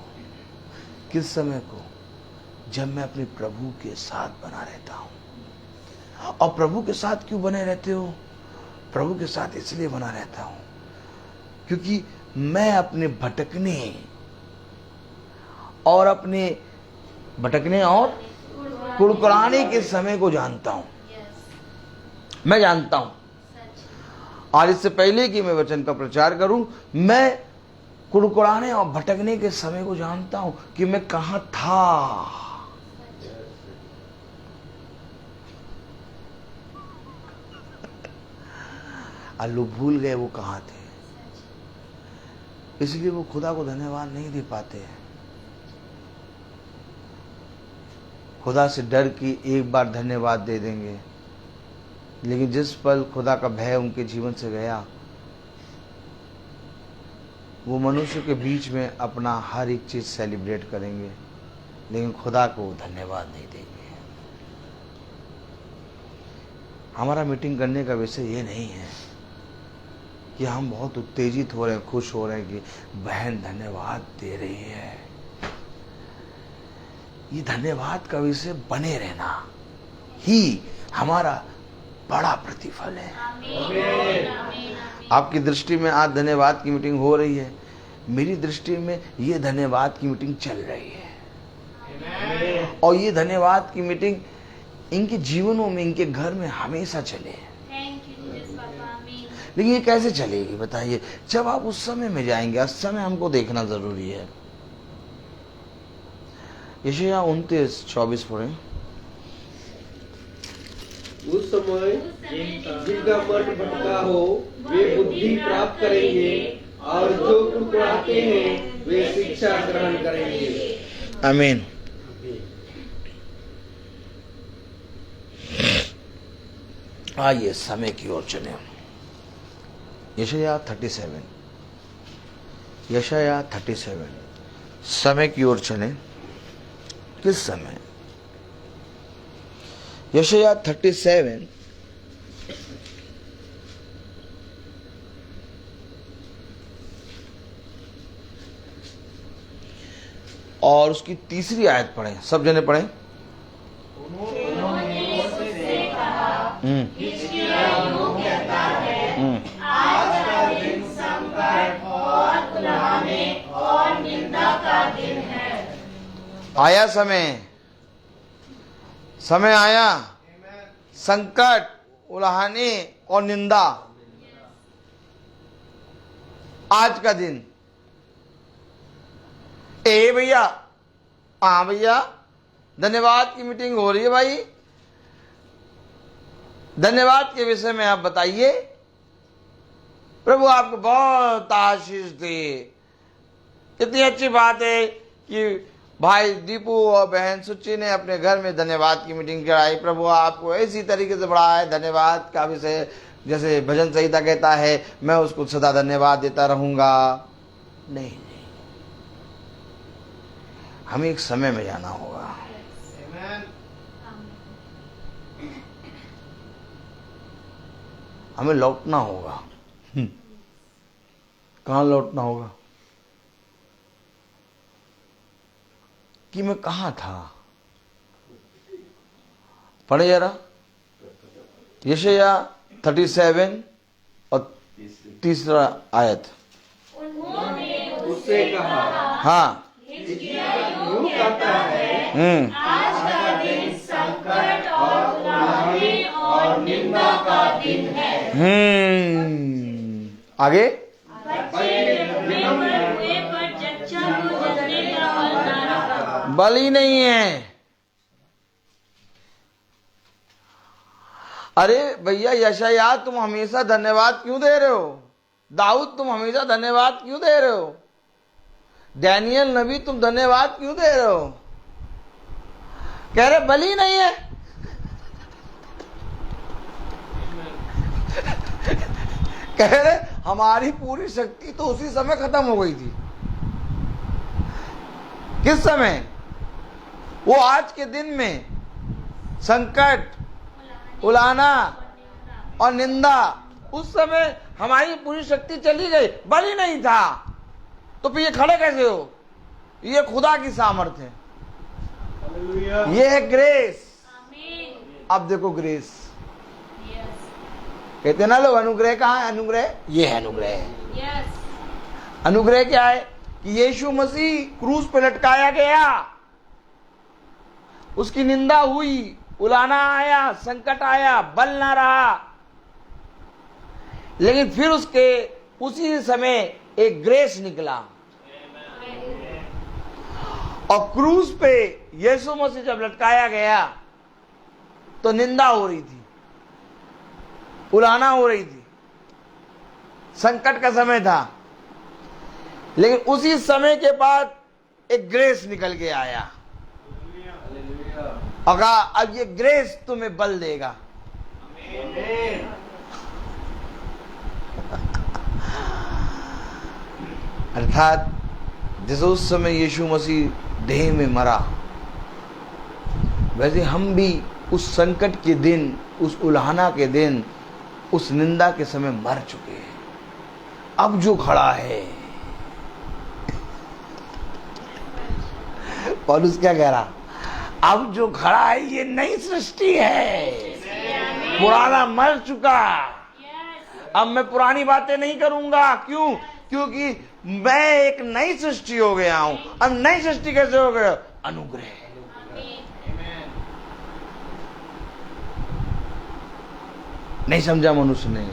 D: किस समय को? जब मैं अपने प्रभु के साथ बना रहता हूं। और प्रभु के साथ क्यों बने रहते हो? प्रभु के साथ इसलिए बना रहता हूं क्योंकि मैं अपने भटकने और कुड़कुड़ाने के समय को जानता हूं। मैं जानता हूं, और इससे पहले कि मैं वचन का प्रचार करूं, मैं कुड़कुड़ाने और भटकने के समय को जानता हूं कि मैं कहां था। और लोग भूल गए वो कहां थे, इसलिए वो खुदा को धन्यवाद नहीं दे पाते हैं। खुदा से डर कि एक बार धन्यवाद दे देंगे, लेकिन जिस पल खुदा का भय उनके जीवन से गया, वो मनुष्य के बीच में अपना हर एक चीज सेलिब्रेट करेंगे, लेकिन खुदा को धन्यवाद नहीं देंगे। हमारा मीटिंग करने का विषय ये नहीं है कि हम बहुत उत्तेजित हो रहे हैं, खुश हो रहे हैं कि बहन धन्यवाद दे रही है। ये धन्यवाद का विषय बने रहना ही हमारा बड़ा प्रतिफल है। आपकी दृष्टि में आज धन्यवाद की मीटिंग हो रही है, मेरी दृष्टि में ये धन्यवाद की मीटिंग चल रही है। और ये धन्यवाद की मीटिंग इनके जीवनों में, इनके घर में हमेशा चले। लेकिन ये कैसे चलेगी बताइए? जब आप उस समय में जाएंगे। उस समय हमको देखना जरूरी है। यशायाह 29:24 पढ़े।
E: उस समय जिनका मन भटका हो वे बुद्धि प्राप्त करेंगे, और जो कुड़कुड़ाते हैं वे शिक्षा ग्रहण करेंगे।
D: आमीन। आइए समय की ओर चले। यशायाह 37 समय की ओर चले। किस समय? यशायाह 37 और उसकी तीसरी आयत पढ़ें। सब जने पढ़ें। आया समय आया, संकट, उलाहने और निंदा। आज का दिन। भैया, हाँ भैया, धन्यवाद की मीटिंग हो रही है भाई। धन्यवाद के विषय में आप बताइए। प्रभु आपको बहुत आशीष दे। इतनी अच्छी बात है कि भाई दीपू और बहन सुच्ची ने अपने घर में धन्यवाद की मीटिंग कराई। प्रभु आपको ऐसी तरीके से बढ़ाए। धन्यवाद का विषय, जैसे भजन संहिता कहता है, मैं उसको सदा धन्यवाद देता रहूंगा। नहीं, हमें एक समय में जाना होगा। हमें लौटना होगा। कहाँ लौटना होगा? कि मैं कहाँ था। पढ़े जरा यशाया 37 और 3 आयत।
E: उससे कहा,
D: हाँ।
E: यूं कहता है,
B: आज का दिन संकट और बुलाने और निंदा का दिन है।
D: आगे बल ही नहीं है। अरे भैया यशाया तुम हमेशा धन्यवाद क्यों दे रहे हो? दाऊद तुम हमेशा धन्यवाद क्यों दे रहे हो? डैनियल नबी तुम धन्यवाद क्यों दे रहे हो? कह रहे बलि नहीं है। कह रहे हमारी पूरी शक्ति तो उसी समय खत्म हो गई थी। किस समय? वो आज के दिन में संकट, उलाहना और निंदा, उस समय हमारी पूरी शक्ति चली गई, बलि नहीं था। तो फिर ये खड़े कैसे हो? ये खुदा की सामर्थ्य है, ये है ग्रेस। अब देखो ग्रेस, कहते ना लोग अनुग्रह कहाँ है? अनुग्रह ये है। अनुग्रह अनुग्रह क्या है? कि यीशु मसीह क्रूस पे लटकाया गया, उसकी निंदा हुई, उलाहना आया, संकट आया, बल ना रहा, लेकिन फिर उसके उसी समय एक ग्रेस निकला। और क्रूस पे यीशु मसीह जब लटकाया गया तो निंदा हो रही थी, उलाहना हो रही थी, संकट का समय था, लेकिन उसी समय के बाद एक ग्रेस निकल के आया और कहा अब ये ग्रेस तुम्हें बल देगा। अर्थात जैसे उस समय यीशु मसीह देह में मरा, वैसे हम भी उस संकट के दिन, उस उलाहना के दिन, उस निंदा के समय मर चुके हैं। अब जो खड़ा है, पौलुस क्या कह रहा? अब जो खड़ा है ये नई सृष्टि है, पुराना मर चुका, अब मैं पुरानी बातें नहीं करूंगा। क्यों? क्योंकि मैं एक नई सृष्टि हो गया हूं। अब नई सृष्टि कैसे हो गया? अनुग्रह। नहीं समझा मनुष्य ने,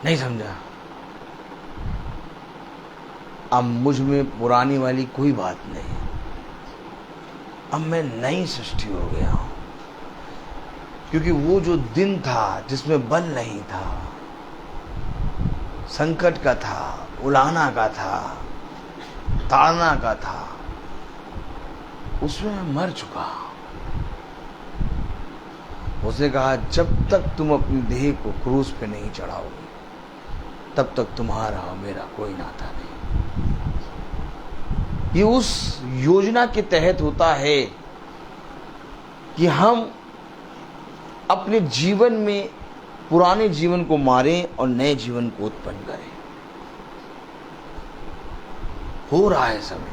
D: नहीं समझा। अब मुझ में पुरानी वाली कोई बात नहीं, अब मैं नई सृष्टि हो गया हूं। क्योंकि वो जो दिन था जिसमें बल नहीं था, संकट का था, उलाहना का था, ताड़ना का था, उसमें मैं मर चुका। उसने कहा जब तक तुम अपनी देह को क्रूस पे नहीं चढ़ाओगे तब तक तुम्हारा और मेरा कोई नाता नहीं। ये उस योजना के तहत होता है कि हम अपने जीवन में पुराने जीवन को मारें और नए जीवन को उत्पन्न करें। हो रहा है समय,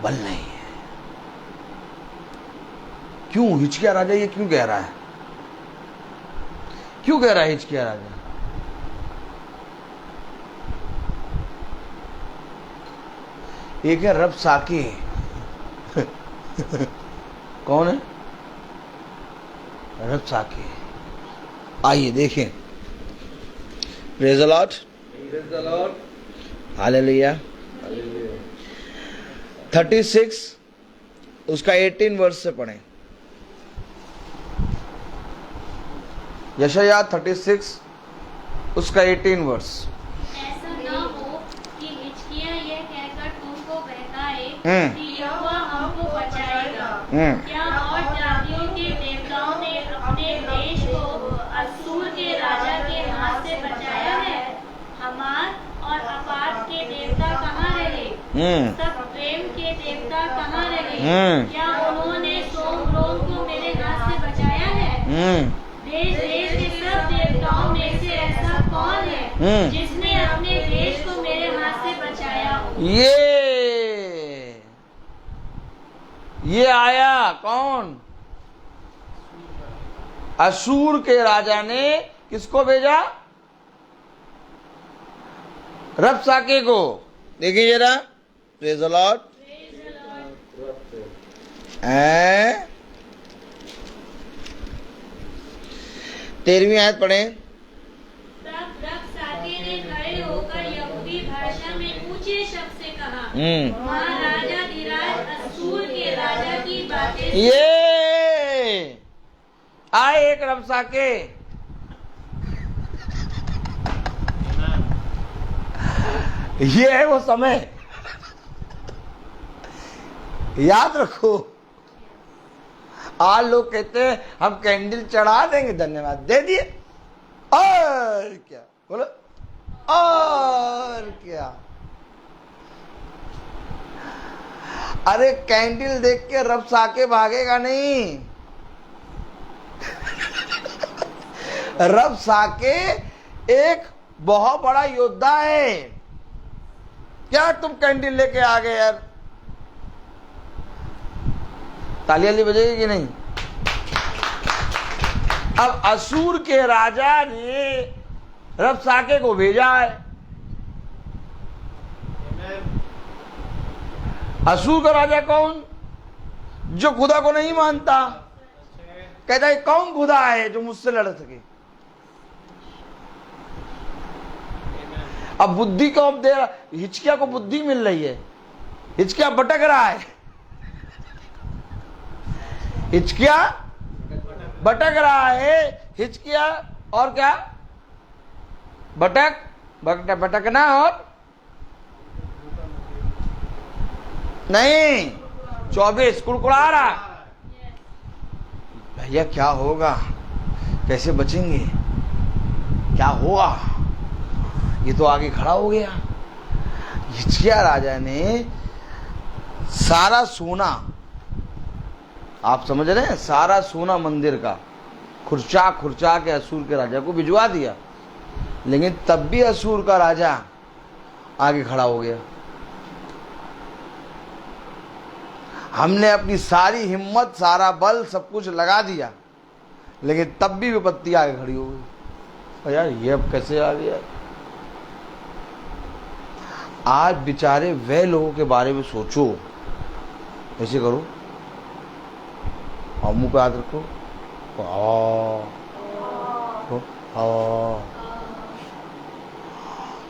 D: बल नहीं है। क्यों? हिचकिया राजा ये क्यों कह रहा है? क्यों कह रहा है हिचकिया राजा? एक है रबसाके। कौन है? रबसाके। आइए देखें। Praise the Lord, hallelujah. 36 उसका 18 वर्ष से पढ़ें। यशाया 36 उसका 18 वर्ष।
B: ऐसा न हो कि हिचकिया यह कहकर तुमको बहकाए कि यहोवा हमको बचाएगा। क्या और जातियों के देवताओं ने अपने देश को अश्शूर के राजा के हाथ से बचाया है? हमार और अपाद के देवता कहाँ रहे? सब प्रेम के देवता कहाँ रहे? क्या उन्होंने सोमरोम को मेरे हाथ से देश देश के सब देवताओं में से ऐसा कौन है जिसने अपने देश को मेरे हाथ से बचाया हो?
D: ये आया कौन? असूर के राजा ने किसको भेजा? रबसाके को। देखिए जरा, प्रेज़ द लॉर्ड। 13वीं आयत पढ़ें।
B: तब रबसाके ने खड़े होकर यहूदी भाषा में ऊंचे शब्द से कहा, महाराजा धीराज असूर के राजा की बातें सुन।
D: ये आए एक रबसाके, ये है वो समय। याद रखो, आज लोग कहते हैं हम कैंडल चढ़ा देंगे, धन्यवाद दे दिए, और क्या बोलो, और क्या। अरे कैंडल देख के रबसाके भागेगा नहीं। रबसाके एक बहुत बड़ा योद्धा है। क्या तुम कैंडल लेके आ गए यार? तालियां बजेगी कि नहीं? अब असूर के राजा ने रबसाके को भेजा है। असूर का राजा कौन? जो खुदा को नहीं मानता। कहता है कौन खुदा है जो मुझसे लड़ सके? अब बुद्धि को अब दे रहा, हिचकिया को बुद्धि मिल रही है, हिचकिया भटक रहा है, हिचकिया भटक रहा है, हिचकिया और क्या? भटकना और नहीं, 24 कुड़कुड़ा रहा। भैया क्या होगा, कैसे बचेंगे, क्या होगा? ये तो आगे खड़ा हो गया। हिचकिया राजा ने सारा सोना, आप समझ रहे हैं, सारा सोना मंदिर का खुर्चा खुर्चा के असूर के राजा को भिजवा दिया, लेकिन तब भी असूर का राजा आगे खड़ा हो गया। हमने अपनी सारी हिम्मत, सारा बल, सब कुछ लगा दिया, लेकिन तब भी विपत्ति आगे खड़ी हो गई। और यार ये अब कैसे आ गया? आज बेचारे वे लोगों के बारे में सोचो, ऐसे करो और मुंह पे हाथ रखो,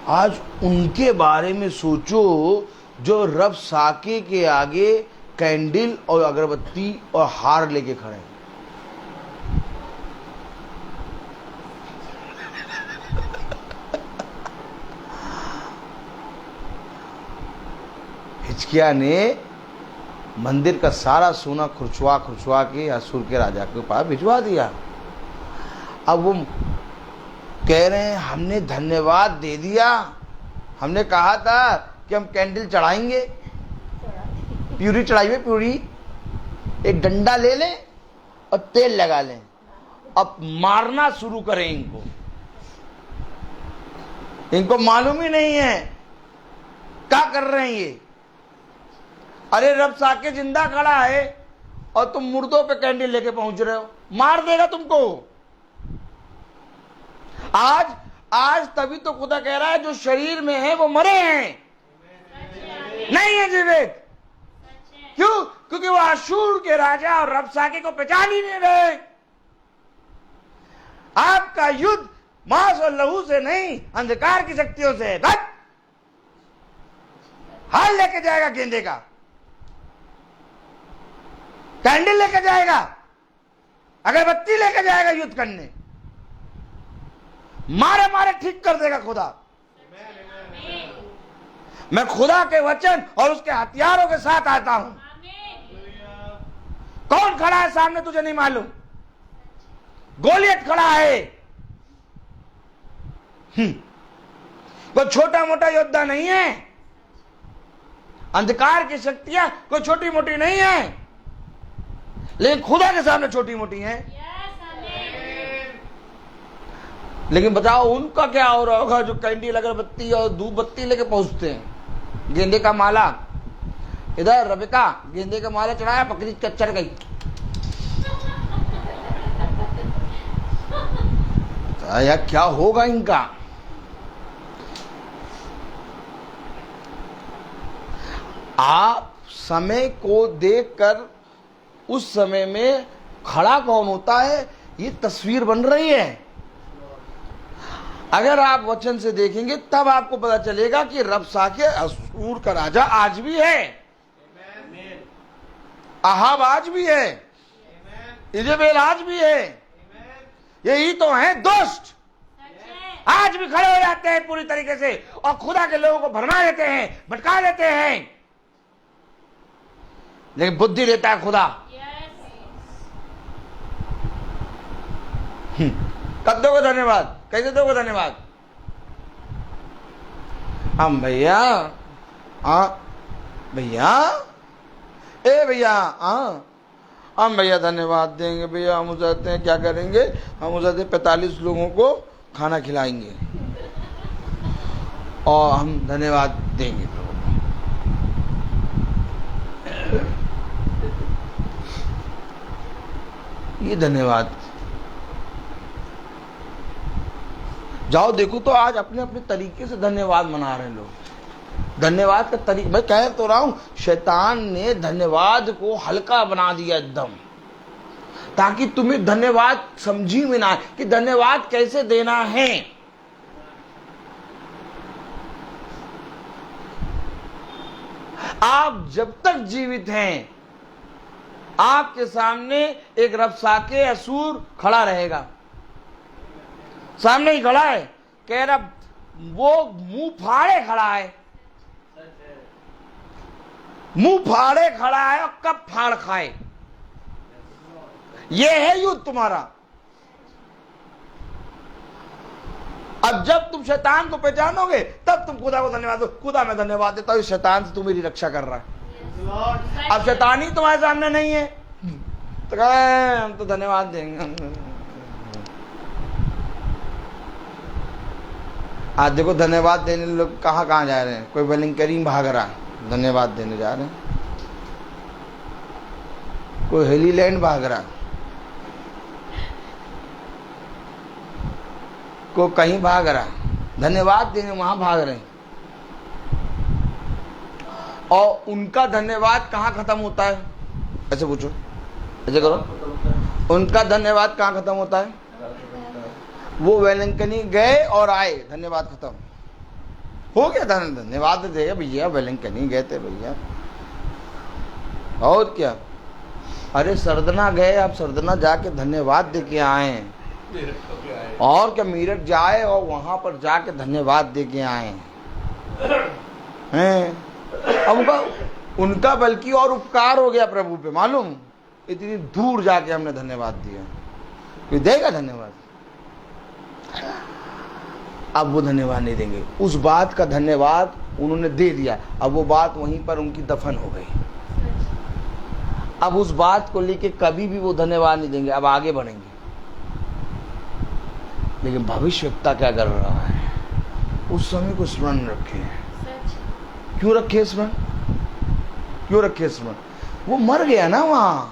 D: आज उनके बारे में सोचो जो रबसाके के आगे कैंडल और अगरबत्ती और हार लेके खड़े हैं। हिचकिया ने मंदिर का सारा सोना खुरचवा खुरचवा के असूर के राजा के पास भिजवा दिया। अब वो कह रहे हैं हमने धन्यवाद दे दिया, हमने कहा था कि हम कैंडल चढ़ाएंगे, प्यूरी चढ़ाइए, प्यूरी एक डंडा ले लें और तेल लगा लें, अब मारना शुरू करें इनको। इनको मालूम ही नहीं है क्या कर रहे हैं ये। अरे रबसाके जिंदा खड़ा है और तुम मुर्दों पे कैंडल लेके पहुंच रहे हो, मार देगा तुमको। आज तभी तो खुदा कह रहा है जो शरीर में है वो मरे हैं, नहीं है जीवित। क्यों? क्योंकि वो अशूर के राजा और रबसाके को पहचान ही नहीं रहे। आपका युद्ध मांस और लहू से नहीं, अंधकार की शक्तियों से है। हाल लेके जाएगा गेंदे का, कैंडल लेके जाएगा, अगरबत्ती लेके जाएगा युद्ध करने, मारे मारे ठीक कर देगा खुदा। मैं खुदा के वचन और उसके हथियारों के साथ आता हूं। कौन खड़ा है सामने तुझे नहीं मालूम? गोलियत खड़ा है। कोई छोटा मोटा योद्धा नहीं है। अंधकार की शक्तियां कोई छोटी मोटी नहीं है, लेकिन खुदा के सामने छोटी मोटी हैं। लेकिन बताओ उनका क्या हो रहा होगा जो कैंडल अगरबत्ती और धूप बत्ती लेके पहुंचते हैं। गेंदे का माला, इधर रबिका गेंदे का माला चढ़ाया, बकरी चढ़ गई। यार क्या होगा इनका। आप समय को देखकर उस समय में खड़ा कौन होता है, ये तस्वीर बन रही है। अगर आप वचन से देखेंगे तब आपको पता चलेगा कि रबशाके असूर का राजा आज भी है, अहाब आज भी है, इजेबेल आज भी है। यही तो है दुष्ट, आज भी खड़े हो जाते हैं पूरी तरीके से और खुदा के लोगों को भरमा देते हैं, भटका देते हैं। लेकिन बुद्धि देता है खुदा। कब दोगे धन्यवाद, कैसे दोगे धन्यवाद? हम भैया भैया ए भैया हम भैया धन्यवाद देंगे भैया। हम चाहते हैं क्या करेंगे, हम चाहते हैं 45 लोगों को खाना खिलाएंगे और हम धन्यवाद देंगे प्रभु को। ये धन्यवाद। जाओ देखो तो आज अपने अपने तरीके से धन्यवाद मना रहे हैं लोग। धन्यवाद का तरीका, मैं कह तो रहा हूं, शैतान ने धन्यवाद को हल्का बना दिया एकदम, ताकि तुम्हें धन्यवाद समझी में ना आए कि धन्यवाद कैसे देना है। आप जब तक जीवित हैं आपके सामने एक रबशाके असूर खड़ा रहेगा, सामने ही खड़ा है, कह रहा वो मुंह फाड़े खड़ा है, मुंह फाड़े खड़ा है और कब फाड़ खाए। ये है युद्ध तुम्हारा। अब जब तुम शैतान को पहचानोगे तब तुम खुदा को धन्यवाद दो। खुदा मैं धन्यवाद देता हूं इस शैतान से तू मेरी रक्षा कर रहा है। अब शैतान ही तुम्हारे सामने नहीं है तो कहे हम तो धन्यवाद देंगे। आज देखो धन्यवाद देने लोग कहां कहां जा रहे हैं। कोई वेलिंग भाग रहा है, धन्यवाद देने जा रहे हैं। कोई हेलीलैंड भाग रहा, को कहीं भाग रहा, धन्यवाद देने वहां भाग रहे हैं। और उनका धन्यवाद कहां खत्म होता है? ऐसे पूछो, ऐसे करो, उनका धन्यवाद कहां खत्म होता है? वो वेलंकनी गए और आए, धन्यवाद खत्म हो गया। धन्यवाद देगा भैया, वेलंकनी गए थे भैया, और क्या। अरे सरदना गए, आप सरदना जाके धन्यवाद दे के आए, और क्या मीरठ जाए और वहां पर जाके धन्यवाद दे के आए हैं। अब उनका बल्कि और उपकार हो गया प्रभु पे, मालूम, इतनी दूर जाके हमने धन्यवाद दिया। कोई देगा धन्यवाद? अब वो धन्यवाद नहीं देंगे। उस बात का धन्यवाद उन्होंने दे दिया, अब वो बात वहीं पर उनकी दफन हो गई। अब उस बात को लेके कभी भी वो धन्यवाद नहीं देंगे, अब आगे बढ़ेंगे। लेकिन भविष्यवक्ता क्या कर रहा है? उस समय को स्मरण रखे। क्यों रखे स्मरण? क्यों रखे स्मरण? वो मर गया ना वहां,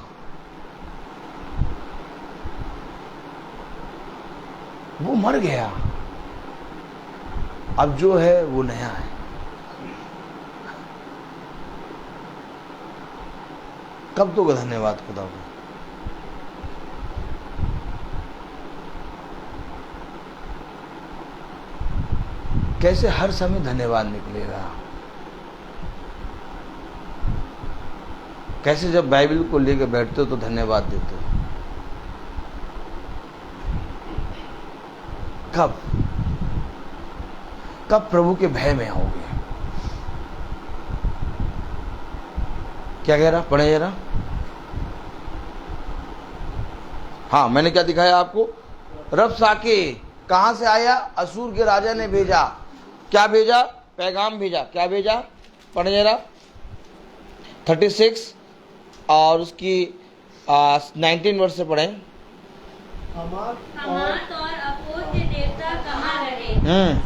D: वो मर गया। अब जो है वो नया है। कब दोगे धन्यवाद खुदा को? कैसे हर समय धन्यवाद निकलेगा? कैसे जब बाइबल को लेकर बैठते हो तो धन्यवाद देते हो? कब कब प्रभु के भय में होगे? क्या कह रहा? पढ़े जरा। हाँ, मैंने क्या दिखाया आपको? रबशाके कहां से आया? असूर के राजा ने भेजा। क्या भेजा? पैगाम भेजा। क्या भेजा? पढ़े जरा 36 और उसकी 19 वर्ष से पढ़े।
B: हमात और अपोत के देवता कहाँ रहे?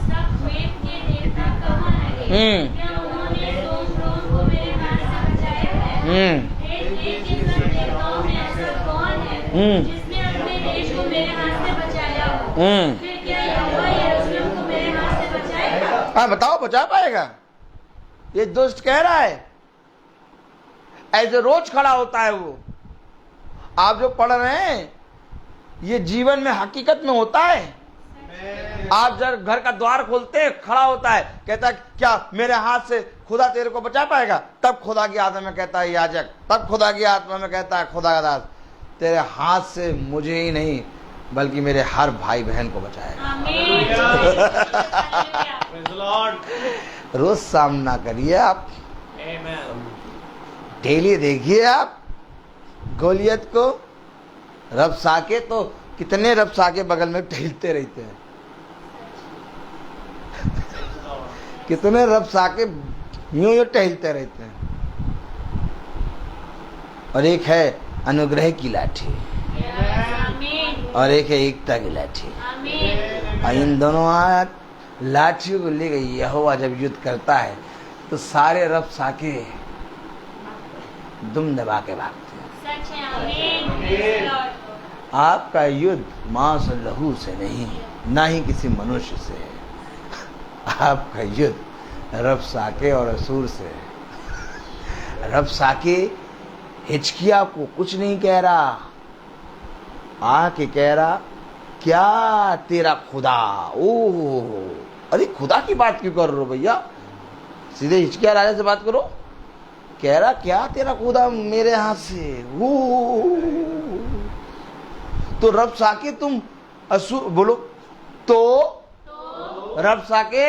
B: सब वेद के देवता कहाँ रहे? क्या उन्होंने सोम रोम को मेरे हाथ से बचाया है? एक के सब देवताओं में ऐसा कौन है जिसने अपने देश को मेरे हाथ से बचाया हो? फिर क्या यहोवा यरूशलेम को मेरे हाथ से बचाएगा?
D: हाँ बताओ, बचा पाएगा? ये दुष्ट कह रहा है, ऐसे रोज खड़ा होता है वो। आप जो पढ़ रहे हैं ये जीवन में हकीकत में होता है। आप जब घर का द्वार खोलते हैं, खड़ा होता है, कहता है क्या मेरे हाथ से खुदा तेरे को बचा पाएगा? तब खुदा की आत्मा में कहता है याजक, तब खुदा की आत्मा में कहता है खुदा का दास, तेरे हाथ से मुझे ही नहीं बल्कि मेरे हर भाई बहन को बचाएगा। रोज सामना करिए आप, डेली देखिए आप गोलियत को। रबसाके तो कितने रबसाके बगल में टहलते रहते हैं, कितने रबसाके यूं टहलते रहते हैं। और एक है अनुग्रह की लाठी और एक है एकता की लाठी। और इन दोनों लाठियों को लेकर यहोवा जब युद्ध करता है तो सारे रबसाके दुम दबा के भागते हैं। आपका युद्ध मांस और लहू से नहीं, ना ही किसी मनुष्य से है। आपका युद्ध रबसाके और असूर से है। रबसाके हिचकिया को कुछ नहीं कह रहा, आके कह रहा क्या तेरा खुदा। ओह अरे खुदा की बात क्यों कर रहे हो भैया, सीधे हिचकिया राजा से बात करो। कह रहा क्या तेरा खुदा मेरे हाथ से। तो रबसाके तुम असुर बोलो तो रबसाके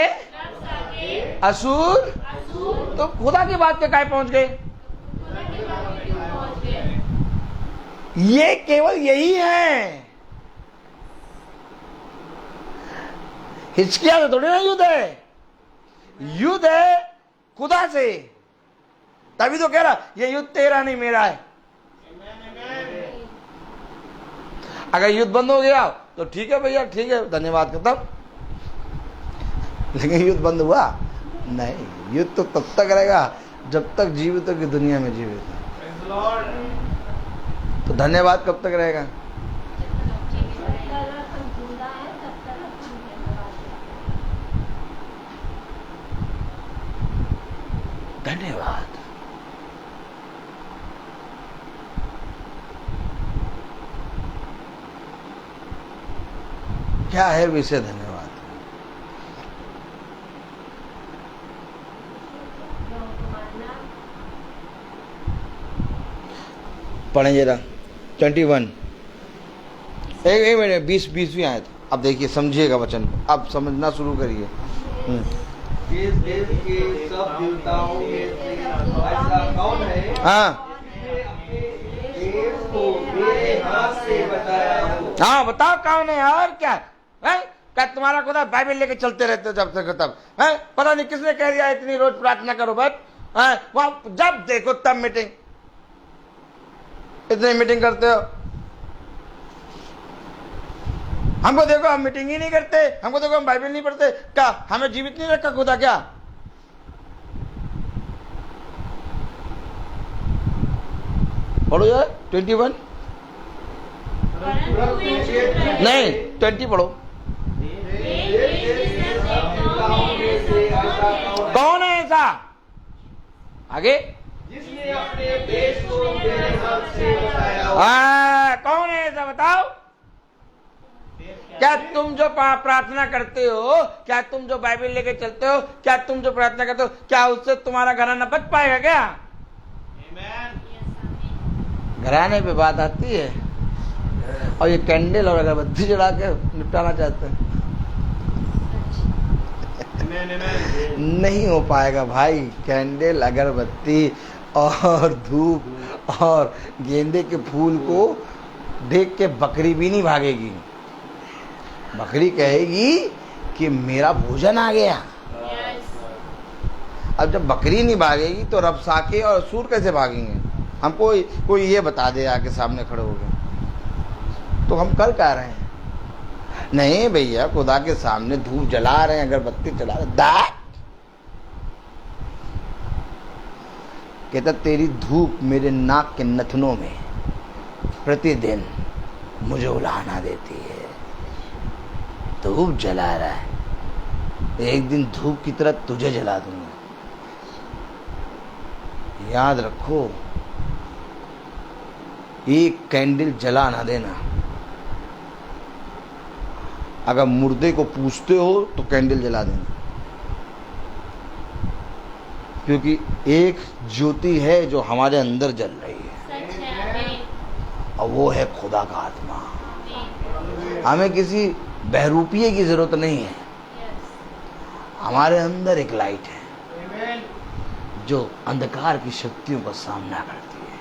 D: असुर तो खुदा की बात पे काहे पहुंच गए? ये केवल यही है। हिचकिया से थोड़ी ना युद्ध है, युद्ध है खुदा से। तभी तो कह रहा ये युद्ध तेरा नहीं मेरा है। अगर युद्ध बंद हो गया तो ठीक है भैया, ठीक है धन्यवाद खत्म। लेकिन युद्ध बंद हुआ नहीं, युद्ध तो तब तक रहेगा जब तक जीवितों की दुनिया में जीवित है। तो धन्यवाद कब तक रहेगा? धन्यवाद। क्या है विषय धन्यवाद? पढ़ें जरा 21 एक मिनट 20 भी आए थे। अब देखिए समझिएगा वचन को, अब समझना शुरू करिए।
E: देश देश के सब देवताओं में से ऐसा कौन है
D: हाँ
E: जिसने अपने देश को मेरे हाथ से बचाया हो?
D: हाँ बताओ कौन है और क्या है? क्या तुम्हारा खुदा बाइबल लेके चलते रहते हो जब तक तब है? पता नहीं किसने कह दिया इतनी रोज प्रार्थना करो बस। वहां जब देखो तब मीटिंग, इतनी मीटिंग करते हो। हमको देखो हम मीटिंग ही नहीं करते, हमको देखो हम बाइबल नहीं पढ़ते। क्या हमें जीवित नहीं रखा खुदा क्या? पढ़ो यार 21 नहीं 20 पढ़ो। कौन है ऐसा? आगे
E: जिसने अपने देश को मेरे हाथ से बचाया हो?
D: कौन है ऐसा बताओ? क्या तुम जो प्रार्थना करते हो, क्या तुम जो बाइबल लेके चलते हो, क्या तुम जो प्रार्थना करते हो, क्या उससे तुम्हारा घराना बच पाएगा क्या? घराने पे बात आती है और ये कैंडल और अगरबत्ती जला के निपटाना चाहते हैं। नहीं हो पाएगा भाई। कैंडल अगरबत्ती और धूप और गेंदे के फूल को देख के बकरी भी नहीं भागेगी। बकरी कहेगी कि मेरा भोजन आ गया। अब जब बकरी नहीं भागेगी तो रबसाके और असूर कैसे भागेंगे? हमको कोई ये बता दे आके सामने खड़े हो गए। तो हम कर क्या रहे हैं? नहीं भैया, खुदा के सामने धूप जला रहे हैं, अगरबत्ती जला रहे हैं, कहता तेरी धूप मेरे नाक के नथनों में प्रतिदिन मुझे उलाहना देती है। धूप जला रहा है, एक दिन धूप की तरह तुझे जला दूंगा। याद रखो, एक कैंडल जला ना देना। अगर मुर्दे को पूछते हो तो कैंडल जला देना, क्योंकि एक ज्योति है जो हमारे अंदर जल रही है, और वो है खुदा का आत्मा। हमें किसी बहरूपिये की जरूरत नहीं है। हमारे अंदर एक लाइट है जो अंधकार की शक्तियों का सामना करती है।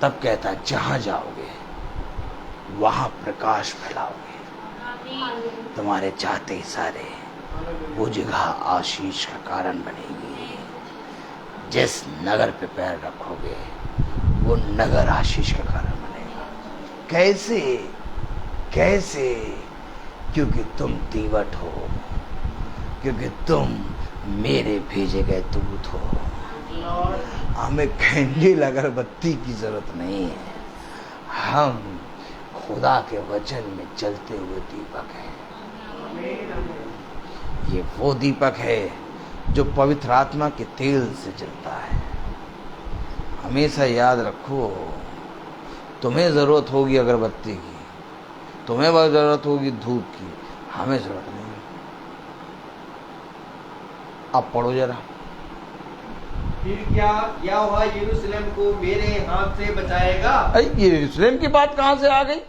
D: तब कहता है जहां जाओगे वहां प्रकाश फैलाओगे, तुम्हारे चाहते इशारे वो जगह आशीष का कारण बनेगी। जिस नगर पे पैर रखोगे वो नगर आशीष का कारण बनेगा। कैसे? कैसे? क्योंकि तुम दीवट हो, क्योंकि तुम मेरे भेजे गए दूत हो। हमें कैंडल अगरबत्ती की जरूरत नहीं है। हम खुदा के वचन में चलते हुए दीपक हैं। ये वो दीपक है जो पवित्र आत्मा के तेल से जलता है। हमेशा याद रखो, तुम्हें जरूरत होगी अगरबत्ती की, तुम्हें बहुत जरूरत होगी धूप की, हमें जरूरत नहीं। अब पढ़ो जरा।
E: फिर क्या यहोवा यरूशलेम को मेरे हाथ से बचाएगा?
D: ये यरूशलेम की बात कहां से आ गई?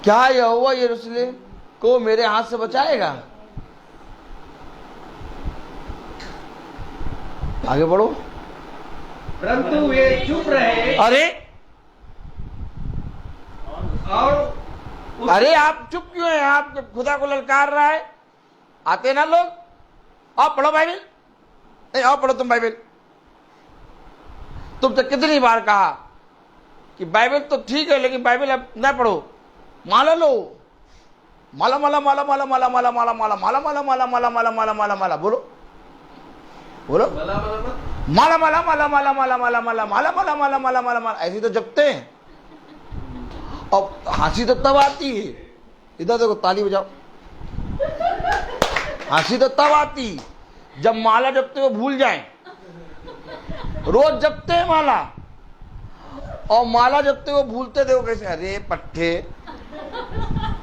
D: क्या यहोवा यरूशलेम को मेरे हाथ से बचाएगा? आगे बढ़ो।
E: परंतु वे चुप रहे।
D: अरे
E: और
D: अरे आप चुप क्यों हैं? आप जब खुदा को ललकार रहा है, आते ना लोग, आओ पढ़ो बाइबल। नहीं, आओ पढ़ो तुम बाइबल। तुमसे कितनी बार कहा कि बाइबल तो ठीक है, लेकिन बाइबल अब न पढ़ो, माला लो। माला माला माला माला माला माला माला माला माला माला माला माला माला माला माला माला बोलो बोलो। माला माला माला माला माला माला माला माला माला माला माला माला माला, ऐसी तो जपते हैं। अब हंसी तो तब आती है, इधर देखो, ताली बजाओ। हंसी तो तब आती जब माला जपते हुए भूल जाएं। रोज जपते हैं माला, और माला जपते हुए भूलते देखो कैसे। अरे पट्टे,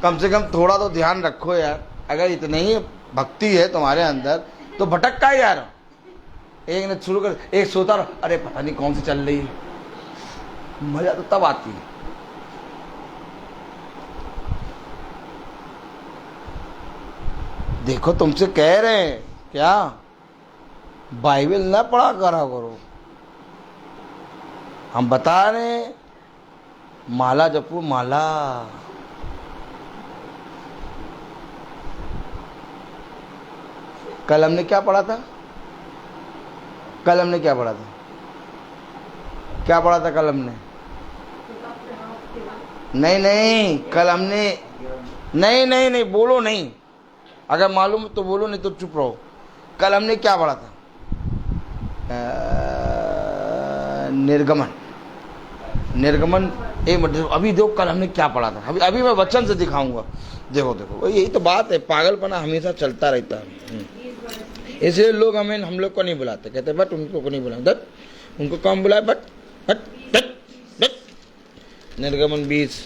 D: कम से कम थोड़ा तो ध्यान रखो यार। अगर इतनी ही भक्ति है तुम्हारे अंदर तो भटक का यार। एक ने शुरू कर, एक सोता रहो, अरे पता नहीं कौन सी चल रही है। मजा तो तब आती है। देखो तुमसे कह रहे हैं क्या, बाइबल ना पढ़ा करा करो। हम बता रहे हैं माला जपो, माला। कल हमने क्या पढ़ा था? कल हमने क्या पढ़ा था? क्या पढ़ा था कल हमने? नहीं नहीं, कल हमने नहीं नहीं नहीं बोलो नहीं। अगर मालूम तो बोलो, नहीं तो चुप रहो। कल हमने क्या पढ़ा था? निर्गमन। निर्गमन एक मिनट, अभी देखो कल हमने क्या पढ़ा था। अभी मैं वचन से दिखाऊंगा। देखो देखो, यही तो बात है, पागलपना हमेशा चलता रहता है। इसलिए लोग हम लोग को नहीं बुलाते, कहते बट उनको को नहीं बुलाते, बट उनको कौन बुलाए, बट बट बट बट। निर्गमन 20।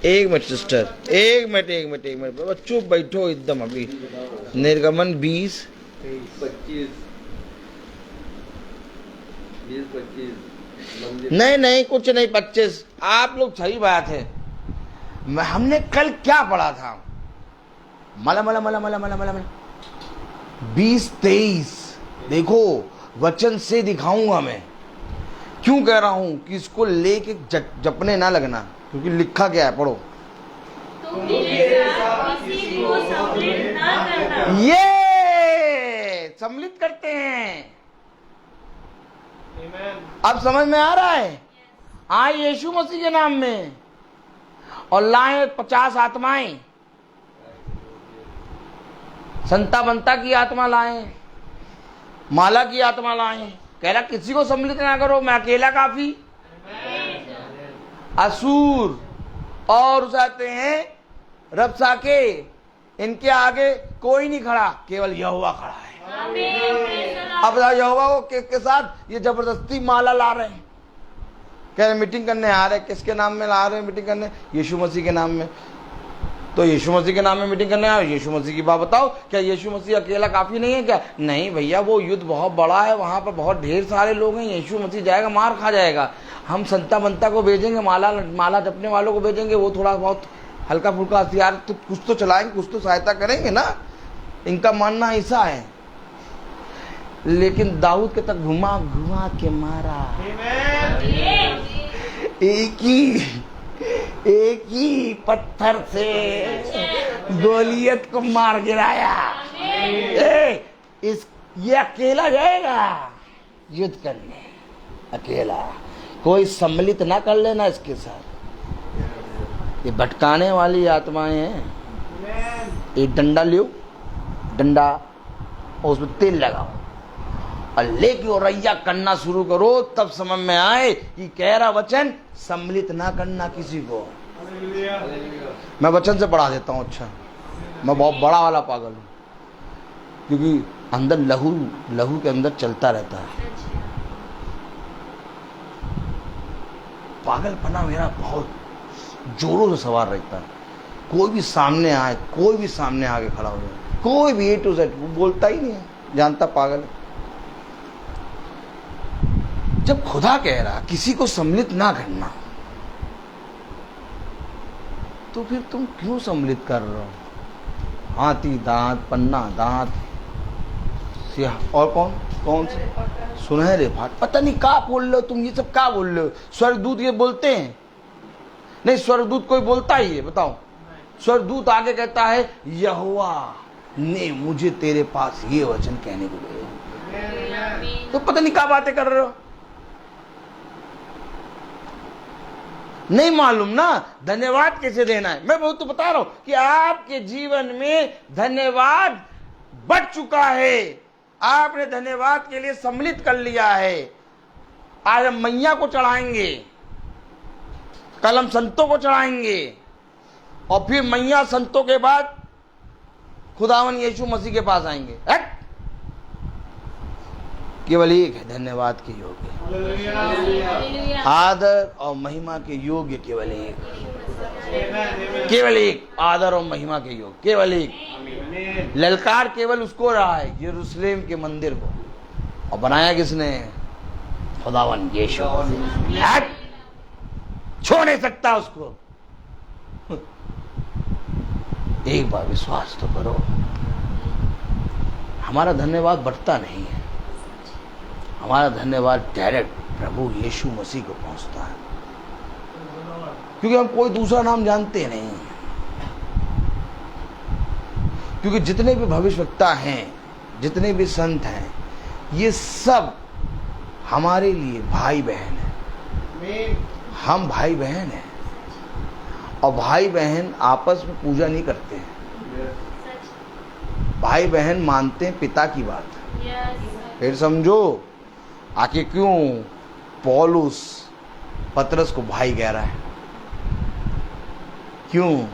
D: एक मिनट सिस्टर, एक मिनट बाबा, चुप बैठो एकदम। अभी निर्गमन 20
E: 25
D: नहीं नहीं कुछ नहीं 25। आप लोग सही बात है। हमने कल क्या पढ़ा था? मला मला मला मला मला मला 20-23। देखो वचन से दिखाऊंगा मैं। क्यों कह रहा हूं कि इसको लेके जपने ना लगना, क्योंकि लिखा क्या है, पढ़ो।
B: तुम मेरे साथ किसी को सम्मिलित ना करना।
D: ये सम्मिलित करते हैं।
A: Amen.
D: अब समझ में आ रहा है? आए यीशु मसीह के नाम में और लाए 50 आत्माएं, संता बनता की आत्मा लाए, माला की आत्मा लाए। कह रहा किसी को सम्मिलित ना करो, मैं अकेला काफी। असुर और उसाते हैं रबसाके, इनके आगे कोई नहीं खड़ा, केवल यहोवा खड़ा है। अब बताओ यहोवा को के साथ ये जबरदस्ती माला ला रहे हैं, कह रहे मीटिंग करने आ रहे। किसके नाम में ला रहे हैं मीटिंग करने? यीशु मसीह के नाम में। तो यीशु मसीह के नाम में मीटिंग करने आए, यीशु मसीह की बात बताओ। क्या यीशु मसीह अकेला काफी नहीं है क्या? नहीं भैया, वो युद्ध बहुत बड़ा है, वहां पर बहुत ढेर सारे लोग हैं। यीशु मसीह जाएगा, मार खा जाएगा। हम संता बनता को भेजेंगे, माला जपने वालों को भेजेंगे, वो थोड़ा बहुत हल्का फुल्का हथियार तो कुछ तो चलाएंगे, कुछ तो सहायता करेंगे ना। इनका मानना ऐसा है। लेकिन दाऊद के तक घुमा घुमा के मारा, एक ही पत्थर से गोलियत को मार गिराया। ये अकेला जाएगा युद्ध करने, अकेला। कोई सम्मिलित ना कर लेना इसके साथ। ये भटकाने वाली आत्माएं हैं। एक डंडा लियो, डंडा और उसमें तेल लगाओ और लेके और रैया करना शुरू करो, तब समझ में आए कि कह रहा वचन सम्मिलित ना करना किसी को। मैं वचन से पढ़ा देता हूँ। अच्छा, मैं बहुत बड़ा वाला पागल हूँ, क्योंकि अंदर लहू के अंदर चलता रहता है। पागलपना मेरा बहुत जोरों से सवार रहता है। कोई भी सामने आए, कोई भी सामने आके खड़ा हो जाए, कोई भी A to Z, वो बोलता ही नहीं है, जानता पागल है। जब खुदा कह रहा किसी को सम्मिलित ना करना, तो फिर तुम क्यों सम्मिलित कर रहे हो? हाथी दांत, पन्ना दांत, सियाह और कौन से सुनहरे फाट, पता नहीं क्या बोल रहे हो तुम। ये सब क्या बोल रहे हो? स्वर्गदूत ये बोलते हैं? नहीं, स्वर्गदूत कोई बोलता ही है? बताओ। स्वर्गदूत आगे कहता है यहोवा ने मुझे तेरे पास ये वचन कहने को भेजा। तो पता नहीं क्या बातें कर रहे हो, नहीं मालूम ना धन्यवाद कैसे देना है। मैं बहुत तो बता रहा हूं कि आपके जीवन में धन्यवाद बढ़ चुका है। आपने धन्यवाद के लिए सम्मिलित कर लिया है। आज हम मैया को चढ़ाएंगे, कल हम संतों को चढ़ाएंगे, और फिर मैया संतों के बाद खुदावन यीशु मसीह के पास आएंगे। केवल एक है धन्यवाद के योग्य, आदर और महिमा के योग्य केवल एक, केवल एक आदर और महिमा के योग्य, केवल एक। ललकार केवल उसको रहा है, यरूशलेम के मंदिर को, और बनाया किसने? खुदावन यीशु। छोड़ नहीं सकता उसको। एक बार विश्वास तो करो। हमारा धन्यवाद बढ़ता नहीं है, हमारा धन्यवाद डायरेक्ट प्रभु यीशु मसीह को पहुंचता है, क्योंकि हम कोई दूसरा नाम जानते नहीं। क्योंकि जितने भी भविष्यवक्ता हैं, जितने भी संत हैं, ये सब हमारे लिए भाई बहन हैं। हम भाई बहन हैं, और भाई बहन आपस में पूजा नहीं करते हैं। भाई बहन मानते हैं पिता की बात। फिर समझो आखिर क्यों पौलुस पतरस को भाई कह रहा है? क्यों?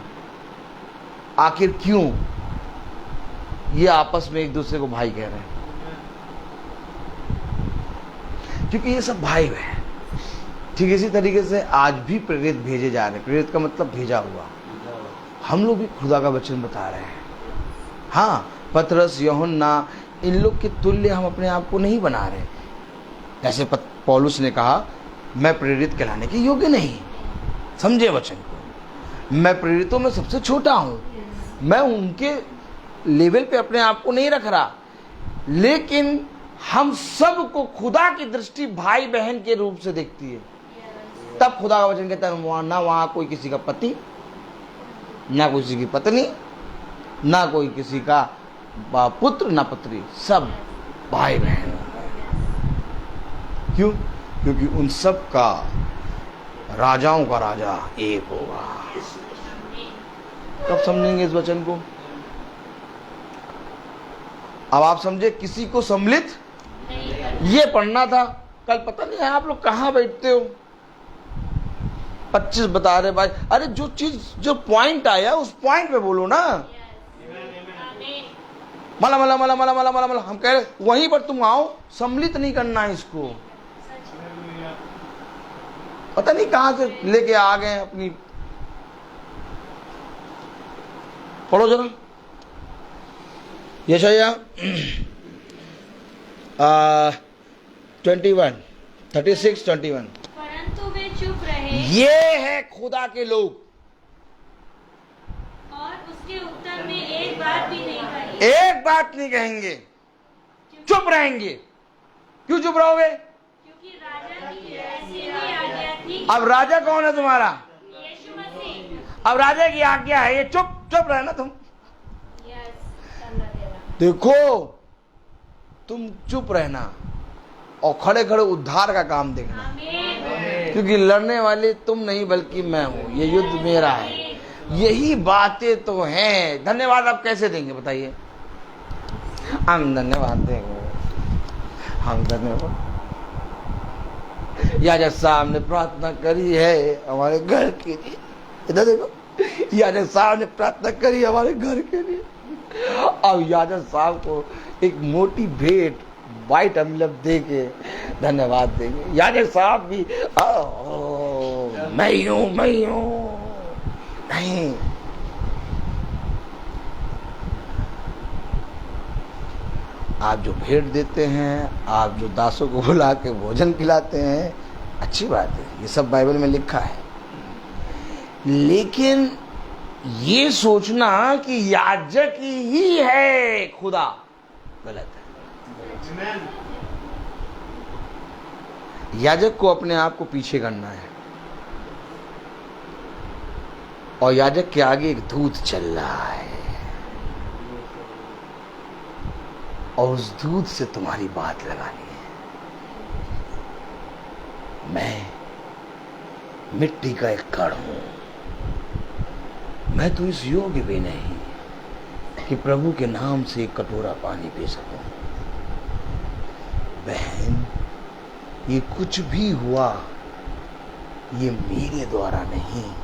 D: आखिर क्यों ये आपस में एक दूसरे को भाई कह रहे हैं? क्योंकि ये सब भाई बहन। ठीक इसी तरीके से आज भी प्रेरित भेजे जा रहे हैं। प्रेरित का मतलब भेजा हुआ। हम लोग भी खुदा का वचन बता रहे हैं। हाँ, पतरस, यूहन्ना, इन लोग के तुल्य हम अपने आप को नहीं बना रहे। जैसे पौलुस ने कहा, मैं प्रेरित कहलाने के योग्य नहीं। समझे वचन को? मैं प्रेरितों में सबसे छोटा हूं। मैं उनके लेवल पे अपने आप को नहीं रख रहा, लेकिन हम सब को खुदा की दृष्टि भाई बहन के रूप से देखती है। तब खुदा का वचन कहता है ना वहां कोई किसी का पति, ना किसी की पत्नी, ना कोई किसी का पुत्र, ना पुत्री, सब भाई बहन। क्यों? क्योंकि उन सब का राजाओं का राजा एक होगा। कब समझेंगे इस वचन को? अब आप समझे, किसी को सम्मिलित ये पढ़ना था। कल पता नहीं है आप लोग कहाँ बैठते हो, 25 बता रहे भाई। अरे जो चीज, जो पॉइंट आया उस पॉइंट पे बोलो ना। मला मला मला मला मला मला मला हम कह रहे वहीं पर तुम आओ, सम्मिलित नहीं करना है इसको। पता नहीं कहां से लेके आ गए अपनी। पढ़ो जरा यशाया 21, 36, 21।
B: परंतु वे चुप रहे
D: ये है खुदा के लोग,
B: और उसके उत्तर में एक बात भी नहीं कही।
D: एक बात नहीं कहेंगे, चुप रहेंगे। क्यों चुप रहोगे?
B: क्योंकि राजा की ऐसी भी आज्ञा थी।
D: अब राजा कौन है तुम्हारा?
B: यीशु मसीह।
D: अब राजा की आज्ञा है ये चुप चुप रहना तुम। देखो, तुम चुप रहना और खड़े खड़े उद्धार का काम देखना। क्योंकि लड़ने वाले तुम नहीं बल्कि मैं हूं, ये युद्ध मेरा है। यही बातें तो हैं। धन्यवाद आप कैसे देंगे बताइए? हम धन्यवाद देंगे, हम धन्यवाद। याजक साहब ने प्रार्थना करी है हमारे घर के लिए। इधर देखो, याजक साहब ने प्रार्थना करी हमारे घर के लिए। अब याजक साहब को एक मोटी भेंट वाइट एनवलप दे के धन्यवाद देंगे। याजक साहब भी मैं हूं नहीं। आप जो भेंट देते हैं, आप जो दासों को बुला के भोजन खिलाते हैं, अच्छी बात है, ये सब बाइबल में लिखा है। लेकिन ये सोचना कि याजक ही है खुदा, गलत है। याजक को अपने आप को पीछे करना है, और याजक के आगे एक दूत चल रहा है, और उस दूत से तुम्हारी बात लगानी है। मैं मिट्टी का एक कण हूं, मैं तो इस योग्य भी नहीं कि प्रभु के नाम से एक कटोरा पानी पी सकूं। बहन, ये कुछ भी हुआ ये मेरे द्वारा नहीं,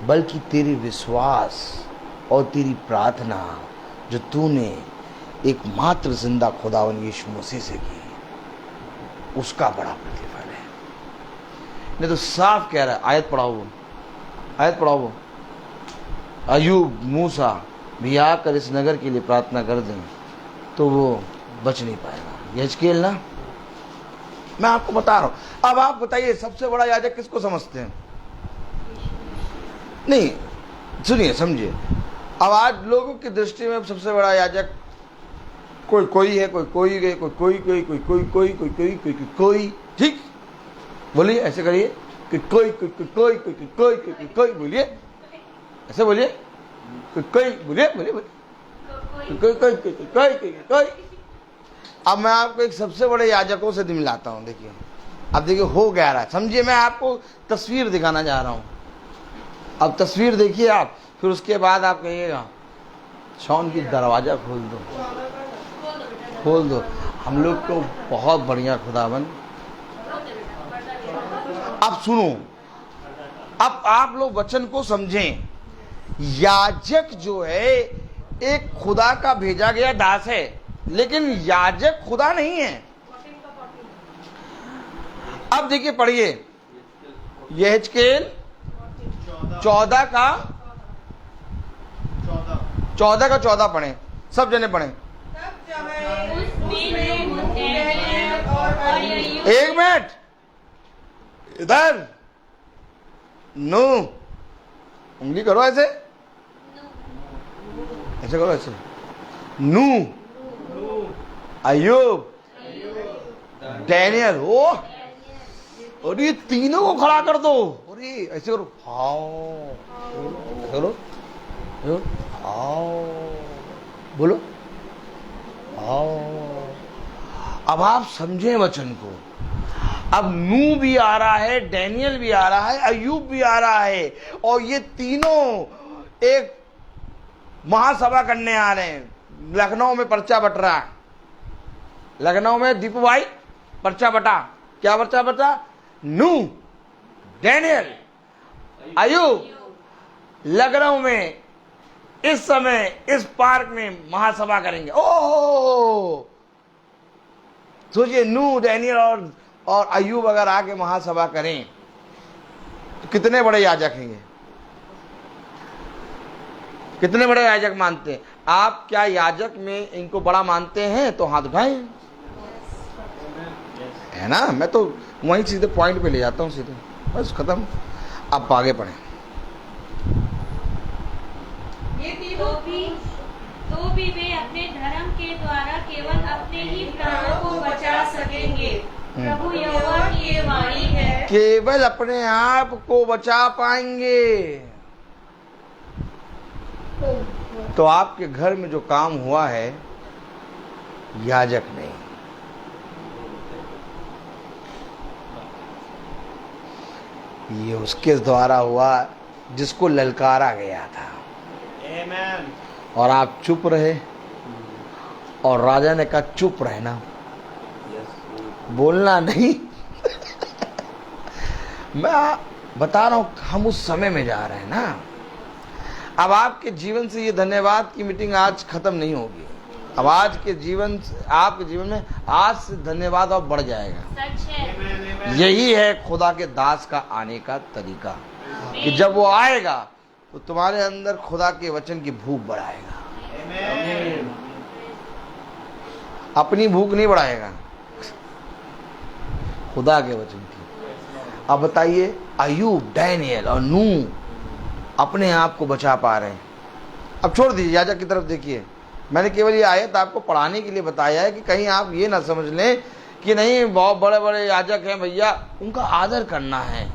D: बल्कि तेरे विश्वास और तेरी प्रार्थना जो तूने एकमात्र जिंदा खुदावन यीशु मसीह से की, उसका बड़ा प्रतिफल है। नहीं तो साफ कह रहा है, आयत पढ़ाओ। अयूब, मूसा भी आकर इस नगर के लिए प्रार्थना कर दें तो वो बच नहीं पाएगा। यजकेल ना, मैं आपको बता रहा हूं। अब आप बताइए, सबसे बड़ा याजक किसको समझते हैं? नहीं, सुनिए, समझिए। अब आज लोगों की दृष्टि में सबसे बड़ा याजक कोई है, कोई। ठीक, बोलिए, ऐसे करिए कि कोई, बोलिए, ऐसे बोलिए, कोई, बोलिए, कोई। अब मैं आपको एक सबसे बड़े याजकों से मिलाता हूं। देखिए, अब देखिए हो गया रहा है, समझिए। मैं आपको तस्वीर दिखाना जा रहा हूं। अब तस्वीर देखिए आप, फिर उसके बाद आप कहिएगा शॉन की दरवाजा खोल दो। हम लोग को बहुत बढ़िया खुदावन। अब सुनो, अब आप लोग वचन को समझें। याजक जो है एक खुदा का भेजा गया दास है, लेकिन याजक खुदा नहीं है। अब देखिए, पढ़िए यहेजकेल 14 का 14 पढ़े, सब जने पढ़े। एक मिनट, इधर नो, उंगली करो ऐसे करो, ऐसे। नू, अय्यूब, डैनियल, ओ, और ये तीनों को खड़ा कर दो। और ये ऐसे करो, करो, बोलो, अब आप समझें वचन को। अब नूह भी आ रहा है, डैनियल भी आ रहा है, अय्यूब भी आ रहा है, और ये तीनों एक महासभा करने आ रहे हैं। लखनऊ में पर्चा बट रहा है, लखनऊ में दीपू भाई पर्चा बटा। क्या पर्चा बटा? नूह, डैनियल, अय्यूब। लखनऊ में इस समय इस पार्क में महासभा करेंगे। ओह, सोचिए, नूह, डैनियल और अय्यूब अगर आके महासभा करें तो कितने बड़े याजक हैं? कितने बड़े याजक मानते हैं आप? क्या याजक में इनको बड़ा मानते हैं? तो हाथ उठाएं, है ना? मैं तो वहीं सीधे पॉइंट पे ले जाता हूं, सीधे बस खत्म। अब आगे पढ़ें।
B: तो भी वे अपने धर्म के द्वारा केवल अपने ही प्राणों को बचा सकेंगे। प्रभु यहोवा की ये वाणी है।
D: केवल अपने आप को बचा पाएंगे। तो आपके घर में जो काम हुआ है, याजक नहीं, ये उसके द्वारा हुआ जिसको ललकारा गया था।
A: Amen.
D: और आप चुप रहे, और राजा ने कहा चुप रहना, बोलना नहीं। मैं बता रहा हूं, हम उस समय में जा रहे हैं ना। अब आपके जीवन से ये धन्यवाद की मीटिंग आज खत्म नहीं होगी। अब आज के जीवन, आपके जीवन में आज से धन्यवाद और बढ़ जाएगा।
B: सच है।
D: यही है खुदा के दास का आने का तरीका, कि जब वो आएगा तो तुम्हारे अंदर खुदा के वचन की भूख बढ़ाएगा।
A: Amen.
D: अपनी भूख नहीं बढ़ाएगा, खुदा के वचन की। अब बताइए, अय्यूब, डैनियल और नूह अपने आप को बचा पा रहे हैं। अब छोड़ दीजिए, याजक की तरफ देखिए। मैंने केवल ये आयत आपको पढ़ाने के लिए बताया है कि कहीं आप ये ना समझ लें कि नहीं बहुत बड़े बड़े याजक हैं भैया, उनका आदर करना है।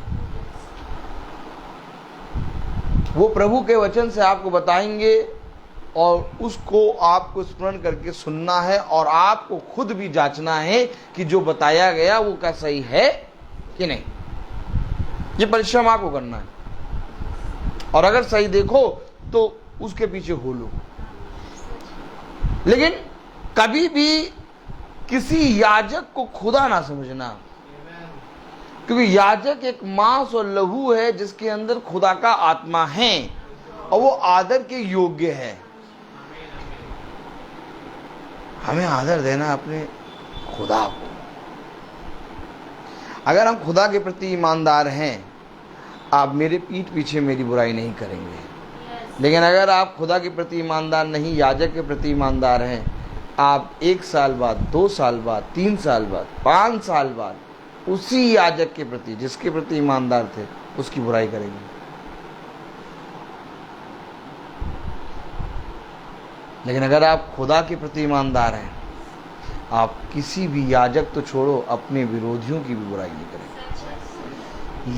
D: वो प्रभु के वचन से आपको बताएंगे और उसको आपको स्मरण करके सुनना है, और आपको खुद भी जांचना है कि जो बताया गया वो क्या सही है कि नहीं। ये परिश्रम आपको करना है, और अगर सही देखो तो उसके पीछे हो लो। लेकिन कभी भी किसी याजक को खुदा ना समझना, क्योंकि याजक एक मांस और लहू है जिसके अंदर खुदा का आत्मा है, और वो आदर के योग्य है। हमें आदर देना अपने खुदा को। अगर हम खुदा के प्रति ईमानदार हैं, आप मेरे पीठ पीछे मेरी बुराई नहीं करेंगे। लेकिन अगर आप खुदा के प्रति ईमानदार नहीं, याजक के प्रति ईमानदार हैं, आप 1 साल बाद, 2 साल बाद, 3 साल बाद, 5 साल बाद उसी याजक के प्रति जिसके प्रति ईमानदार थे उसकी बुराई करेंगे। लेकिन अगर आप खुदा के प्रति ईमानदार हैं, आप किसी भी याजक तो छोड़ो, अपने विरोधियों की भी बुराई नहीं करेंगे।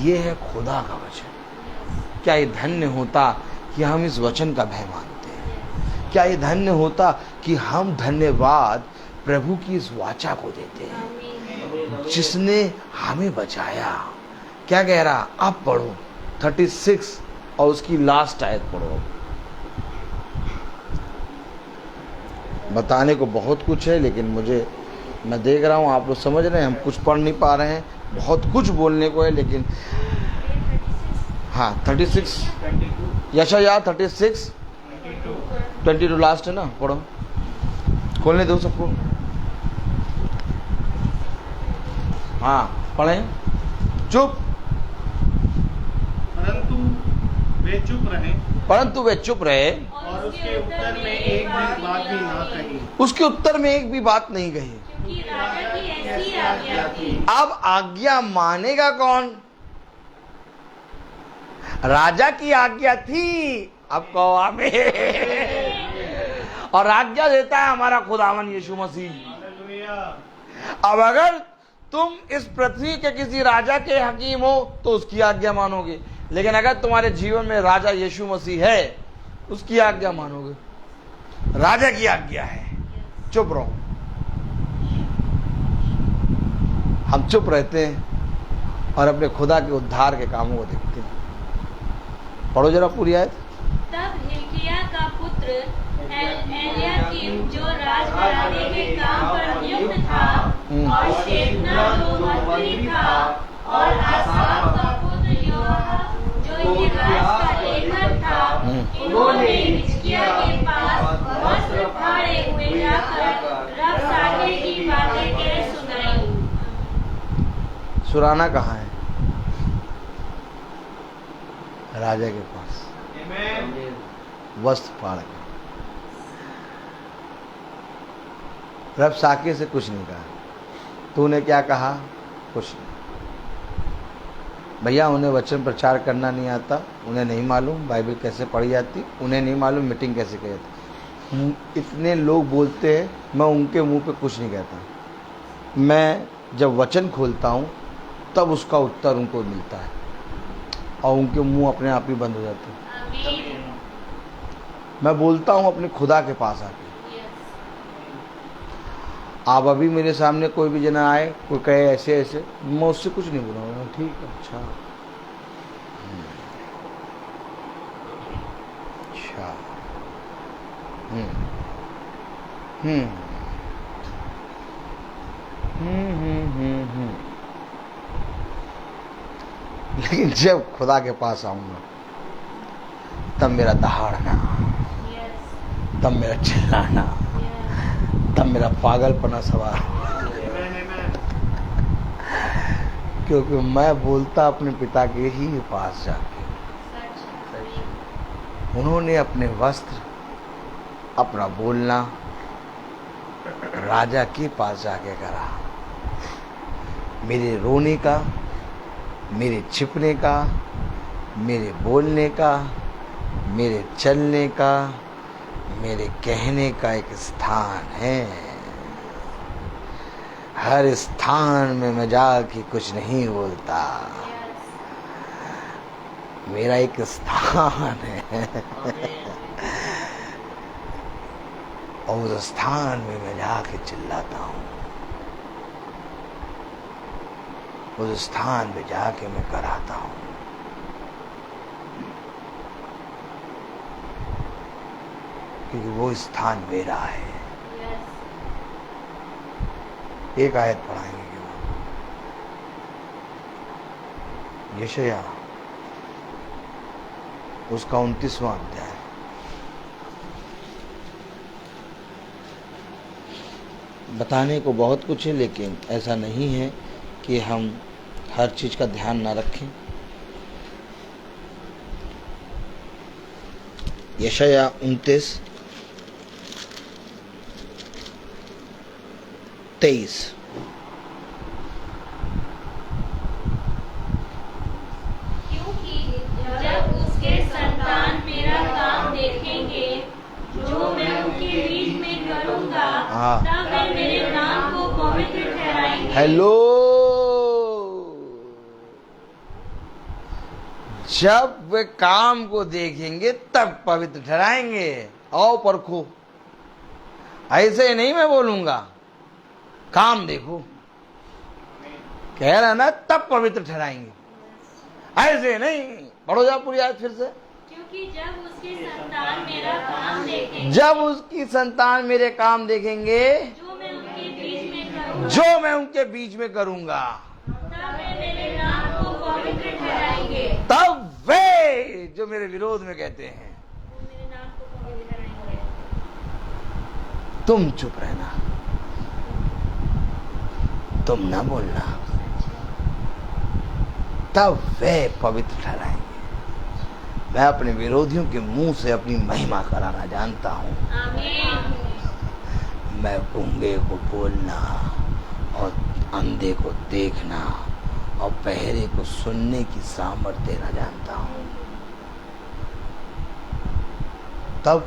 D: ये है खुदा का वचन। क्या ये धन्य होता कि हम इस वचन का भय मानते हैं। क्या ये धन्य होता कि हम धन्यवाद प्रभु की इस वाचा को देते हैं जिसने हमें बचाया। क्या कह रहा? अब पढ़ो 36 और उसकी लास्ट आयत पढ़ो। बताने को बहुत कुछ है, लेकिन मैं देख रहा हूँ आप लोग समझ रहे हैं, हम कुछ पढ़ नहीं पा रहे हैं। बहुत कुछ बोलने को है, लेकिन हाँ 36 यशायाह 36 22 लास्ट है ना। पढ़ो, खोलने दो सबको। हाँ पढ़ें। चुप।
A: परंतु वे चुप रहे और उसके उत्तर में एक भी बात भी ना कही।
D: उसके उत्तर में एक भी बात नहीं कही।
B: क्योंकि राजा की ऐसी आज्ञा थी।
D: अब आज्ञा मानेगा कौन? राजा की आज्ञा थी। अब कहो आमीन। और आज्ञा देता है हमारा खुदावन यीशु मसीह। अब अगर तुम इस पृथ्वी के किसी राजा के हकीम हो तो उसकी आज्ञा मानोगे, लेकिन अगर तुम्हारे जीवन में राजा यीशु मसीह है उसकी आज्ञा मानोगे। राजा की आज्ञा है, चुप रहो। हम चुप रहते हैं और अपने खुदा के उद्धार के कामों को देखते हैं। पढ़ो जरा पूरी आयत।
B: तब हिल्किय्याह का पुत्र एलयाकीम जो राजघराने के काम पर नियुक्त था और शेफना जो मंत्री था और आसाफ का पुत्र योआह जो इनके राज का लेखक था, इन्होंने हिजकिय्याह के पास वस्त्र फाड़े हुए जाकर रबसाके की बातें कह सुनाई।
D: सुराना कहाँ है? राजा के पास वस्त्र फाड़ के। रबसाके से कुछ नहीं कहा। तूने क्या कहा? कुछ नहीं। भैया उन्हें वचन प्रचार करना नहीं आता, उन्हें नहीं मालूम बाइबल कैसे पढ़ी जाती, उन्हें नहीं मालूम मीटिंग कैसे की जाती। इतने लोग बोलते हैं, मैं उनके मुंह पे कुछ नहीं कहता। मैं जब वचन खोलता हूँ तब उसका उत्तर उनको मिलता है और उनके मुंह अपने आप ही बंद हो जाते हैं। मैं बोलता हूँ अपने खुदा के पास आके। आप अभी मेरे सामने कोई भी जना आए, कोई कहे ऐसे ऐसे, मैं उससे कुछ नहीं बोलूँगा। ठीक है, अच्छा अच्छा लेकिन जब खुदा के पास आऊंगा तब मेरा दहाड़ना, तब मेरा चिल्लाना, तब मेरा पागलपना सवार, क्योंकि मैं बोलता अपने पिता के ही पास जाके। उन्होंने अपने वस्त्र, अपना बोलना राजा के पास जाके करा। मेरे रोने का, मेरे छिपने का, मेरे बोलने का, मेरे चलने का, मेरे कहने का एक स्थान है। हर स्थान में मैं जाके कुछ नहीं बोलता। मेरा एक स्थान है और उस स्थान में मैं जाके चिल्लाता हूँ। उस स्थान पे जाके मैं कराता हूँ। क्योंकि वो स्थान मेरा है। एक आयत पढ़ाएंगे यशायाह उसका 29वां अध्याय। बताने को बहुत कुछ है, लेकिन ऐसा नहीं है कि हम हर चीज का ध्यान ना रखें। यशायाह 29:23।
B: क्योंकि जब उसके संतान मेरा काम देखेंगे जो मैं उनके बीच में करूंगा, तब वे मेरे नाम को पवित्र ठहराएंगे।
D: हेलो, जब वे काम को देखेंगे तब पवित्र ठहराएंगे। आओ परखो, ऐसे नहीं मैं बोलूंगा काम देखो, कह रहा ना तब पवित्र ठहराएंगे, ऐसे नहीं। पढ़ो जा पूरी आयत फिर से।
B: क्योंकि जब उसके संतान मेरा काम देखेंगे,
D: जब उसकी संतान मेरे काम देखेंगे
B: जो मैं उनके बीच में करूंगा,
D: जो मैं उनके बीच में करूंगा,
B: तब वे मेरे नाम को पवित्र ठहराएंगे।
D: तब वे जो मेरे विरोध में कहते हैं,
B: वो मेरे नाम को पवित्र ठहराएंगे।
D: तुम चुप रहना, तुम ना बोलना, तब वे पवित्र ठहराएंगे। मैं अपने विरोधियों के मुंह से अपनी महिमा कराना जानता हूँ।
B: आमीन।
D: मैं गूंगे को बोलना और अंधे को देखना और बहरे को सुनने की सामर्थ्य देना जानता हूँ। तब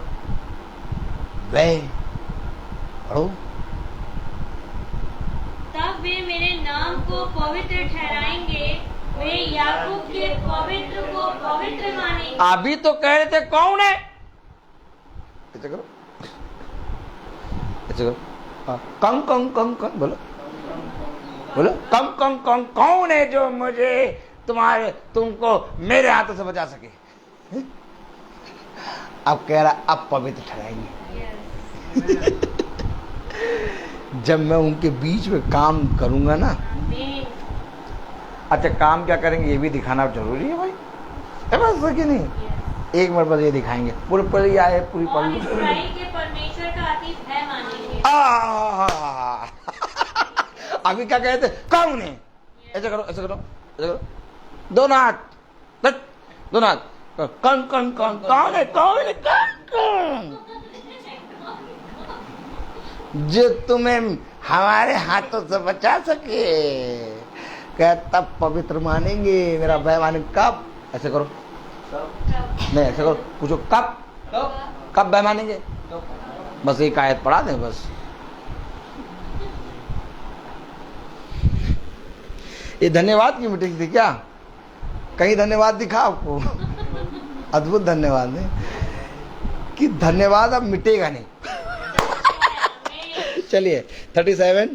D: वे पढ़ो,
B: तब वे मेरे नाम को पवित्र ठहराएंगे, वे याकूब के पवित्र को पवित्र मानेंगे।
D: अभी तो कह रहे थे कौन है, ऐसे करो, ऐसे करो, कंग कंग कंग कंग बोलो, बोलो कम कम कम कौन है जो मुझे तुमको मेरे हाथों से बचा सके? अब कह रहा अब पवित्र ठहराएंगे। जब मैं उनके बीच में काम करूंगा ना। अच्छा काम क्या करेंगे ये भी दिखाना जरूरी है भाई, है बस कि नहीं? एक मिनट बस ये दिखाएंगे पूरी पढ़ी आए पूरी पढ़ी
B: के परमेश्वर का अतीत है मानेंगे।
D: अभी क्या कहते कौन है? ऐसा करो ऐसा करो ऐसा करो, दोनों हाथ दोनों हाथ, कौन कौन कौन कौन है कौन है कौन जो तुम्हें हमारे हाथों से बचा सके? क्या तब पवित्र मानेंगे मेरा भाई माने कब? ऐसे करो नहीं ऐसे करो, पूछो कब कब भाई मानेंगे? बस एक आयत पढ़ा दें बस। ये धन्यवाद की मीटिंग थी क्या? कहीं धन्यवाद दिखा आपको? अद्भुत धन्यवाद है कि धन्यवाद अब मिटेगा नहीं। चलिए 37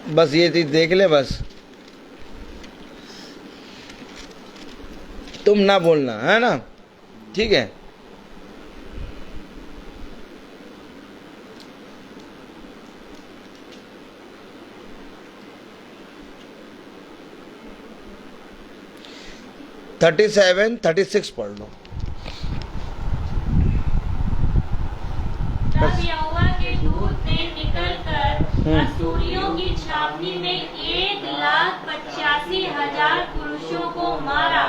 D: बस ये चीज देख ले बस, तुम ना बोलना है ना, ठीक है? तब 36 पढ़ लो।
B: यहोवा के दूत ने निकलकर अश्शूरियों की छावनी में 1,85,000 पुरुषों को मारा।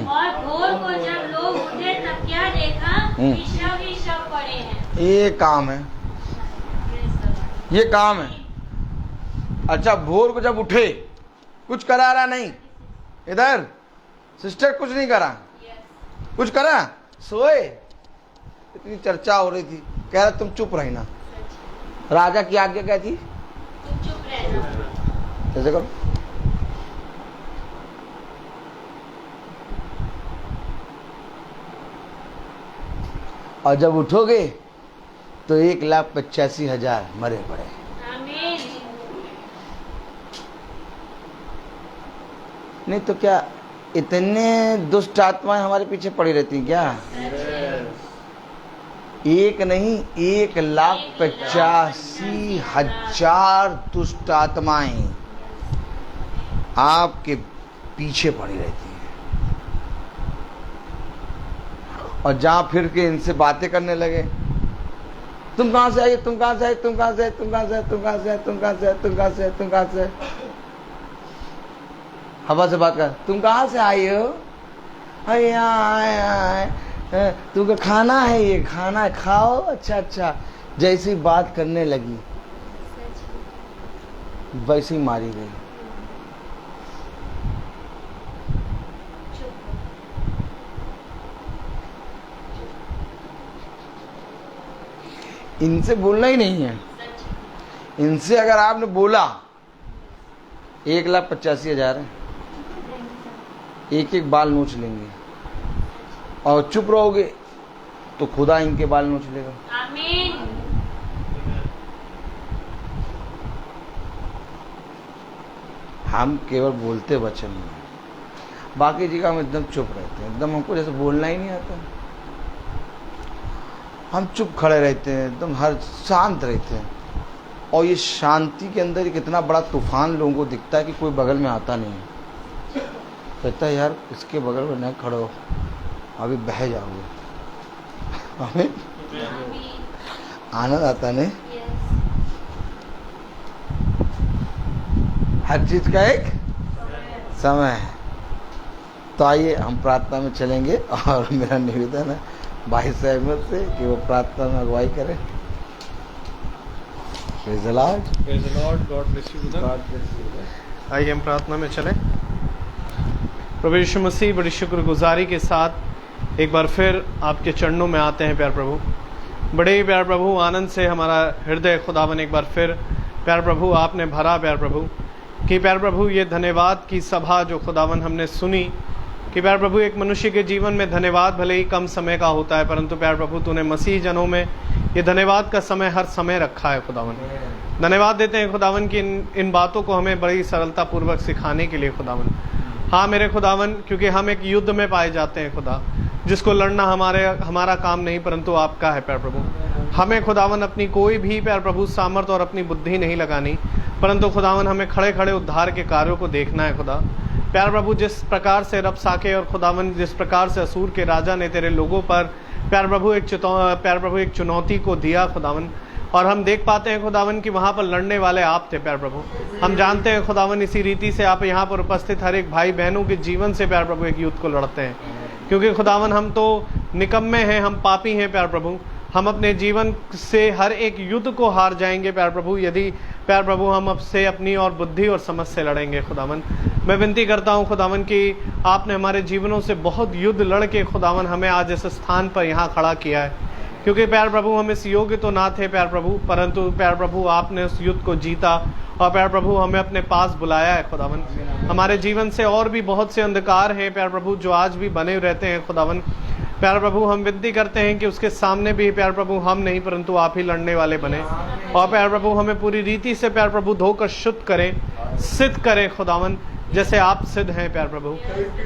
B: और भोर को जब लोग उठे तब क्या देखा कि शव ही शव पड़े हैं।
D: ये काम है, ये काम है। अच्छा भोर को जब उठे कुछ करा रहा नहीं, इधर सिस्टर कुछ नहीं करा, कुछ करा, सोए। इतनी चर्चा हो रही थी, कह रहा तुम चुप रहना। राजा की आज्ञा क्या थी?
B: चुप रहना।
D: ऐसे करो। और जब उठोगे तो 1,85,000 मरे पड़े।
B: आमीन।
D: नहीं तो क्या इतने दुष्ट आत्माएं हमारे पीछे पड़ी रहती हैं क्या? एक नहीं 1,85,000 दुष्ट आत्माएं आपके पीछे पड़ी रहती हैं। और जहां फिर के इनसे बातें करने लगे, तुम कहां से आए, तुम कहां से आए, तुम कहां से आए, तुम कहां से आए, तुम कहां से आए, तुम कहां से आए, तुम कहां से आए, तुम कहां से आए, हवा से बात कर, तुम कहां से आए हो? तुमको खाना है, ये खाना है, खाओ। अच्छा अच्छा। जैसी बात करने लगी वैसी मारी गई। इनसे बोलना ही नहीं है। इनसे अगर आपने बोला 1,85,000 है, एक एक बाल नोच लेंगे। और चुप रहोगे तो खुदा इनके बाल नोच लेगा।
B: आमीन।
D: हम केवल बोलते वचन में, बाकी जगह हम एकदम चुप रहते हैं, एकदम हमको जैसे बोलना ही नहीं आता। हम चुप खड़े रहते हैं, एकदम हर शांत रहते हैं। और ये शांति के अंदर एक इतना बड़ा तूफान लोगों को दिखता है कि कोई बगल में आता नहीं है। कहता है यार इसके बगल में नहीं खड़ो, अभी बह जाओगे। हमें आनंद आता नहीं। हर चीज का एक समय है। तो आइए हम प्रार्थना में चलेंगे। और मेरा निवेदन है भाई साहब से कि वो प्रार्थना में अगुवाई करें। Praise the Lord.
A: Praise the Lord. God bless you, brother. आइए हम प्रार्थना में चलें। प्रभु यीशु मसीह बड़ी शुक्रगुजारी के साथ एक बार फिर आपके चरणों में आते हैं प्यार प्रभु। बड़े ही प्यार प्रभु आनंद से हमारा हृदय खुदावन एक बार फिर प्यार प्रभु आपने भरा प्यार प्रभु कि प्यार प्रभु ये धन्यवाद की सभा जो खुदावन हमने सुनी कि प्यारे प्रभु एक मनुष्य के जीवन में धन्यवाद भले ही कम समय का होता है, परंतु प्यारे प्रभु तूने मसीह जनों में ये धन्यवाद का समय हर समय रखा है खुदावन। धन्यवाद देते हैं खुदावन की इन बातों को हमें बड़ी सरलता पूर्वक सिखाने के लिए खुदावन। हाँ मेरे खुदावन, क्योंकि हम एक युद्ध में पाए जाते हैं खुदा, जिसको लड़ना हमारा काम नहीं परंतु आपका है प्यारे प्रभु। हमें खुदावन अपनी कोई भी प्यारे प्रभु सामर्थ्य और अपनी बुद्धि नहीं लगानी, परंतु खुदावन हमें खड़े खड़े उद्धार के कार्यों को देखना है खुदा। प्यारे प्रभु जिस प्रकार से रबसाके और खुदावन जिस प्रकार से असूर के राजा ने तेरे लोगों पर प्यारे प्रभु एक चुनौती को दिया खुदावन, और हम देख पाते हैं खुदावन कि वहाँ पर लड़ने वाले आप थे प्यारे प्रभु। हम जानते हैं खुदावन इसी रीति से आप यहाँ पर उपस्थित हर एक भाई बहनों के जीवन से प्यारे प्रभु एक युद्ध को लड़ते हैं, क्योंकि खुदावन हम तो निकम्मे हैं, हम पापी हैं प्यारे प्रभु। हम अपने जीवन से हर एक युद्ध को हार जाएंगे प्यारे प्रभु यदि प्यारे प्रभु हम अब से अपनी और बुद्धि और समझ से लड़ेंगे खुदावन। मैं विनती करता हूँ खुदावन कि आपने हमारे जीवनों से बहुत युद्ध लड़ के खुदावन हमें आज इस स्थान पर यहाँ खड़ा किया है, क्योंकि प्यारे प्रभु हम इस योग्य तो ना थे प्यारे प्रभु, परंतु प्यारे प्रभु आपने उस युद्ध को जीता और प्यारे प्रभु हमें अपने पास बुलाया है खुदावन। हमारे जीवन से और भी बहुत से अंधकार हैं प्यारे प्रभु जो आज भी बने रहते हैं खुदावन। प्यारे प्रभु हम विनती करते हैं कि उसके सामने भी प्यारे प्रभु हम नहीं परंतु आप ही लड़ने वाले बने, और प्यारे प्रभु हमें पूरी रीति से प्यारे प्रभु धोकर शुद्ध करें, सिद्ध करें खुदावन, जैसे आप सिद्ध हैं प्यारे प्रभु।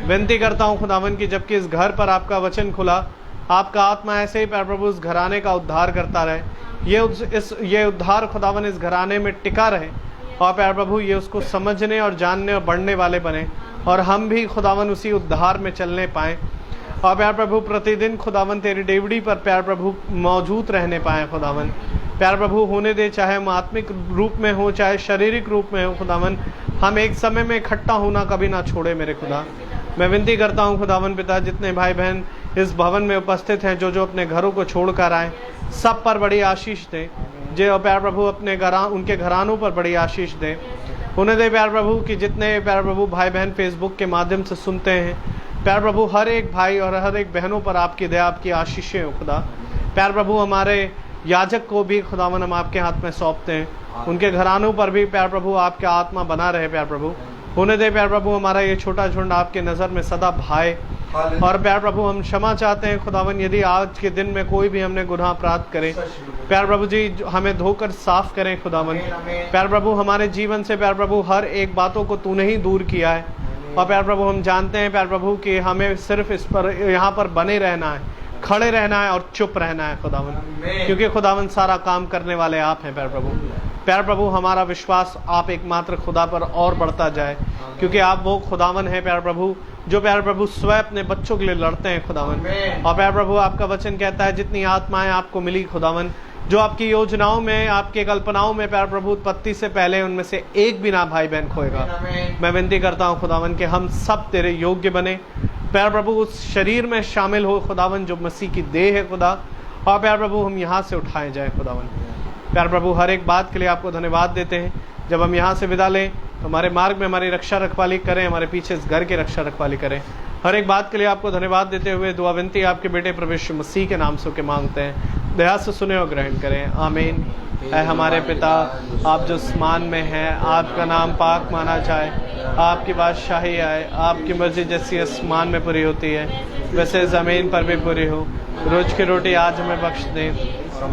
A: विनती करता हूँ खुदावन कि जबकि इस घर पर आपका वचन खुला, आपका आत्मा ऐसे ही प्यारे प्रभु इस घराने का उद्धार करता रहे, ये उद्धार खुदावन इस घराने में टिका रहे, और प्यारे प्रभु ये उसको समझने और जानने और बढ़ने वाले बने, और हम भी खुदावन उसी उद्धार में चलने पाएँ, और प्यारे प्रभु प्रतिदिन खुदावन तेरी डेवड़ी पर प्यारे प्रभु मौजूद रहने पाएँ खुदावन। प्यारे प्रभु होने दे, चाहे हम आत्मिक रूप में हो चाहे शारीरिक रूप में हो खुदावन, हम एक समय में इकट्ठा होना कभी ना छोड़े मेरे खुदा। मैं विनती करता हूँ खुदावन पिता, जितने भाई बहन इस भवन में उपस्थित हैं, जो अपने घरों को छोड़कर आए, सब पर बड़ी आशीष दे। जो प्यारे प्रभु अपने उनके घरानों पर बड़ी आशीष दे। उन्हें दे प्यारे प्रभु कि जितने प्यारे प्रभु भाई बहन फेसबुक के माध्यम से सुनते हैं, प्यारे प्रभु हर एक भाई और हर एक बहनों पर आपकी दया आपकी आशीषें हो खुदा। प्यारे प्रभु हमारे याजक को भी खुदावन हम आपके हाथ में सौंपते हैं, उनके घरानों पर भी प्यारे प्रभु आपका आत्मा बना रहे प्यारे प्रभु। होने दे प्यारे प्रभु हमारा ये छोटा झुंड आपके नज़र में सदा भाए, और प्यारे प्रभु हम क्षमा चाहते हैं खुदावन यदि आज के दिन में कोई भी हमने गुनाह अपराध करे, प्यारे प्रभु जी हमें धोकर साफ करें खुदावन। प्यारे प्रभु हमारे जीवन से प्यारे प्रभु हर एक बातों को तूने ही दूर किया है, और प्यारे प्रभु हम जानते हैं प्यारे प्रभु कि हमें सिर्फ इस पर यहाँ पर बने रहना है, खड़े रहना है और चुप रहना है खुदावन, क्योंकि खुदावन सारा काम करने वाले आप हैं प्यारे प्रभु। प्यारे प्रभु हमारा विश्वास आप एकमात्र खुदा पर और बढ़ता जाए, क्योंकि आप वो खुदावन हैं प्यारे प्रभु जो प्यारे प्रभु स्वयं अपने बच्चों के लिए लड़ते हैं खुदावन। और प्यारे प्रभु आपका वचन कहता है जितनी आत्माएं आपको मिली खुदावन, जो आपकी योजनाओं में आपके कल्पनाओं में प्यारे प्रभु उत्पत्ति से पहले उनमें से एक भी ना भाई बहन खोएगा। मैं विनती करता हूँ खुदावन कि हम सब तेरे योग्य बने, प्यारे प्रभु उस शरीर में शामिल हो खुदावन जो मसीह की देह है खुदा, और प्यारे प्रभु हम यहाँ से उठाए जाए खुदावन। प्यारे प्रभु हर एक बात के लिए आपको धन्यवाद देते हैं। जब हम यहाँ से विदा लें तो हमारे मार्ग में हमारी रक्षा रखवाली करें, हमारे पीछे इस घर की रक्षा रखवाली करें। हर एक बात के लिए आपको धन्यवाद देते हुए दुआ विनती आपके बेटे प्रभु यीशु मसीह के नाम से के मांगते हैं। दया से सुने और ग्रहण करें, आमीन। ऐ हमारे पिता, आप जो आसमान में हैं, आपका नाम पाक माना जाए, आपकी बादशाही आए, आपकी मर्जी जैसी आसमान में पूरी होती है वैसे ज़मीन पर भी पूरी हो। रोज की रोटी आज हमें बख्श दें,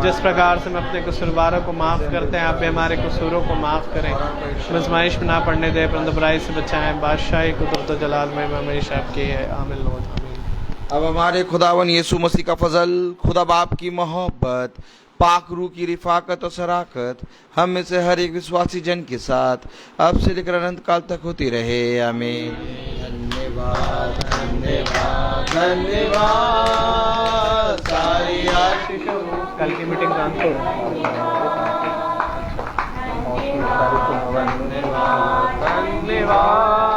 A: जिस प्रकार से हम अपने कसूरवारों को माफ़ करते हैं, आप भी हमारे कसूरों को माफ़ करें। आज़माइश में ना पड़ने दें, परंतु बुराई से बचाएं। बादशाही कुदरत व जलाल में हमेशा आपकी है, आमीन।
D: अब हमारे खुदावन यीशु मसीह का फजल, खुदा बाप की मोहब्बत, पाक रूह की रिफाकत और शराकत हम में से हर एक विश्वासी जन के साथ अब से लेकर अनंत काल तक होती रहे, आमीन। धन्यवाद धन्यवाद धन्यवाद, सारी आशीषों।
A: कल की मीटिंग जानते हो।
D: धन्यवाद धन्यवाद,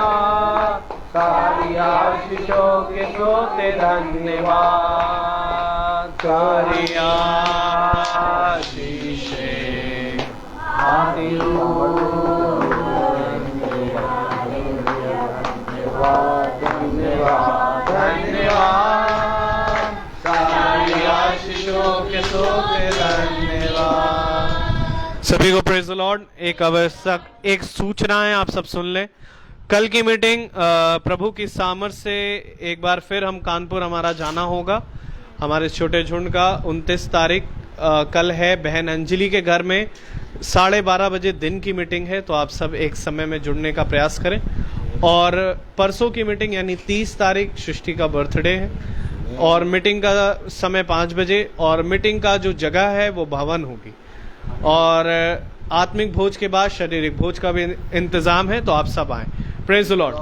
D: सारी आशीषों के सोते धन्यवाद, सारी आशीषें आती धन्यवाद धन्यवाद धन्यवाद, सारी आशीषों के सोते धन्यवाद।
A: सभी को प्रेज द लॉर्ड। एक आवश्यक एक सूचना है, आप सब सुन लें। कल की मीटिंग प्रभु की सामर्थ से एक बार फिर हम कानपुर हमारा जाना होगा। हमारे छोटे झुंड का 29 तारीख कल है बहन अंजलि के घर में 12:30 बजे दिन की मीटिंग है, तो आप सब एक समय में जुड़ने का प्रयास करें। और परसों की मीटिंग यानी 30 तारीख सृष्टि का बर्थडे है और मीटिंग का समय 5 बजे और मीटिंग का जो जगह है वो भवन होगी और आत्मिक भोज के बाद शारीरिक भोज का भी इंतजाम है, तो आप सब आएं। Praise the Lord.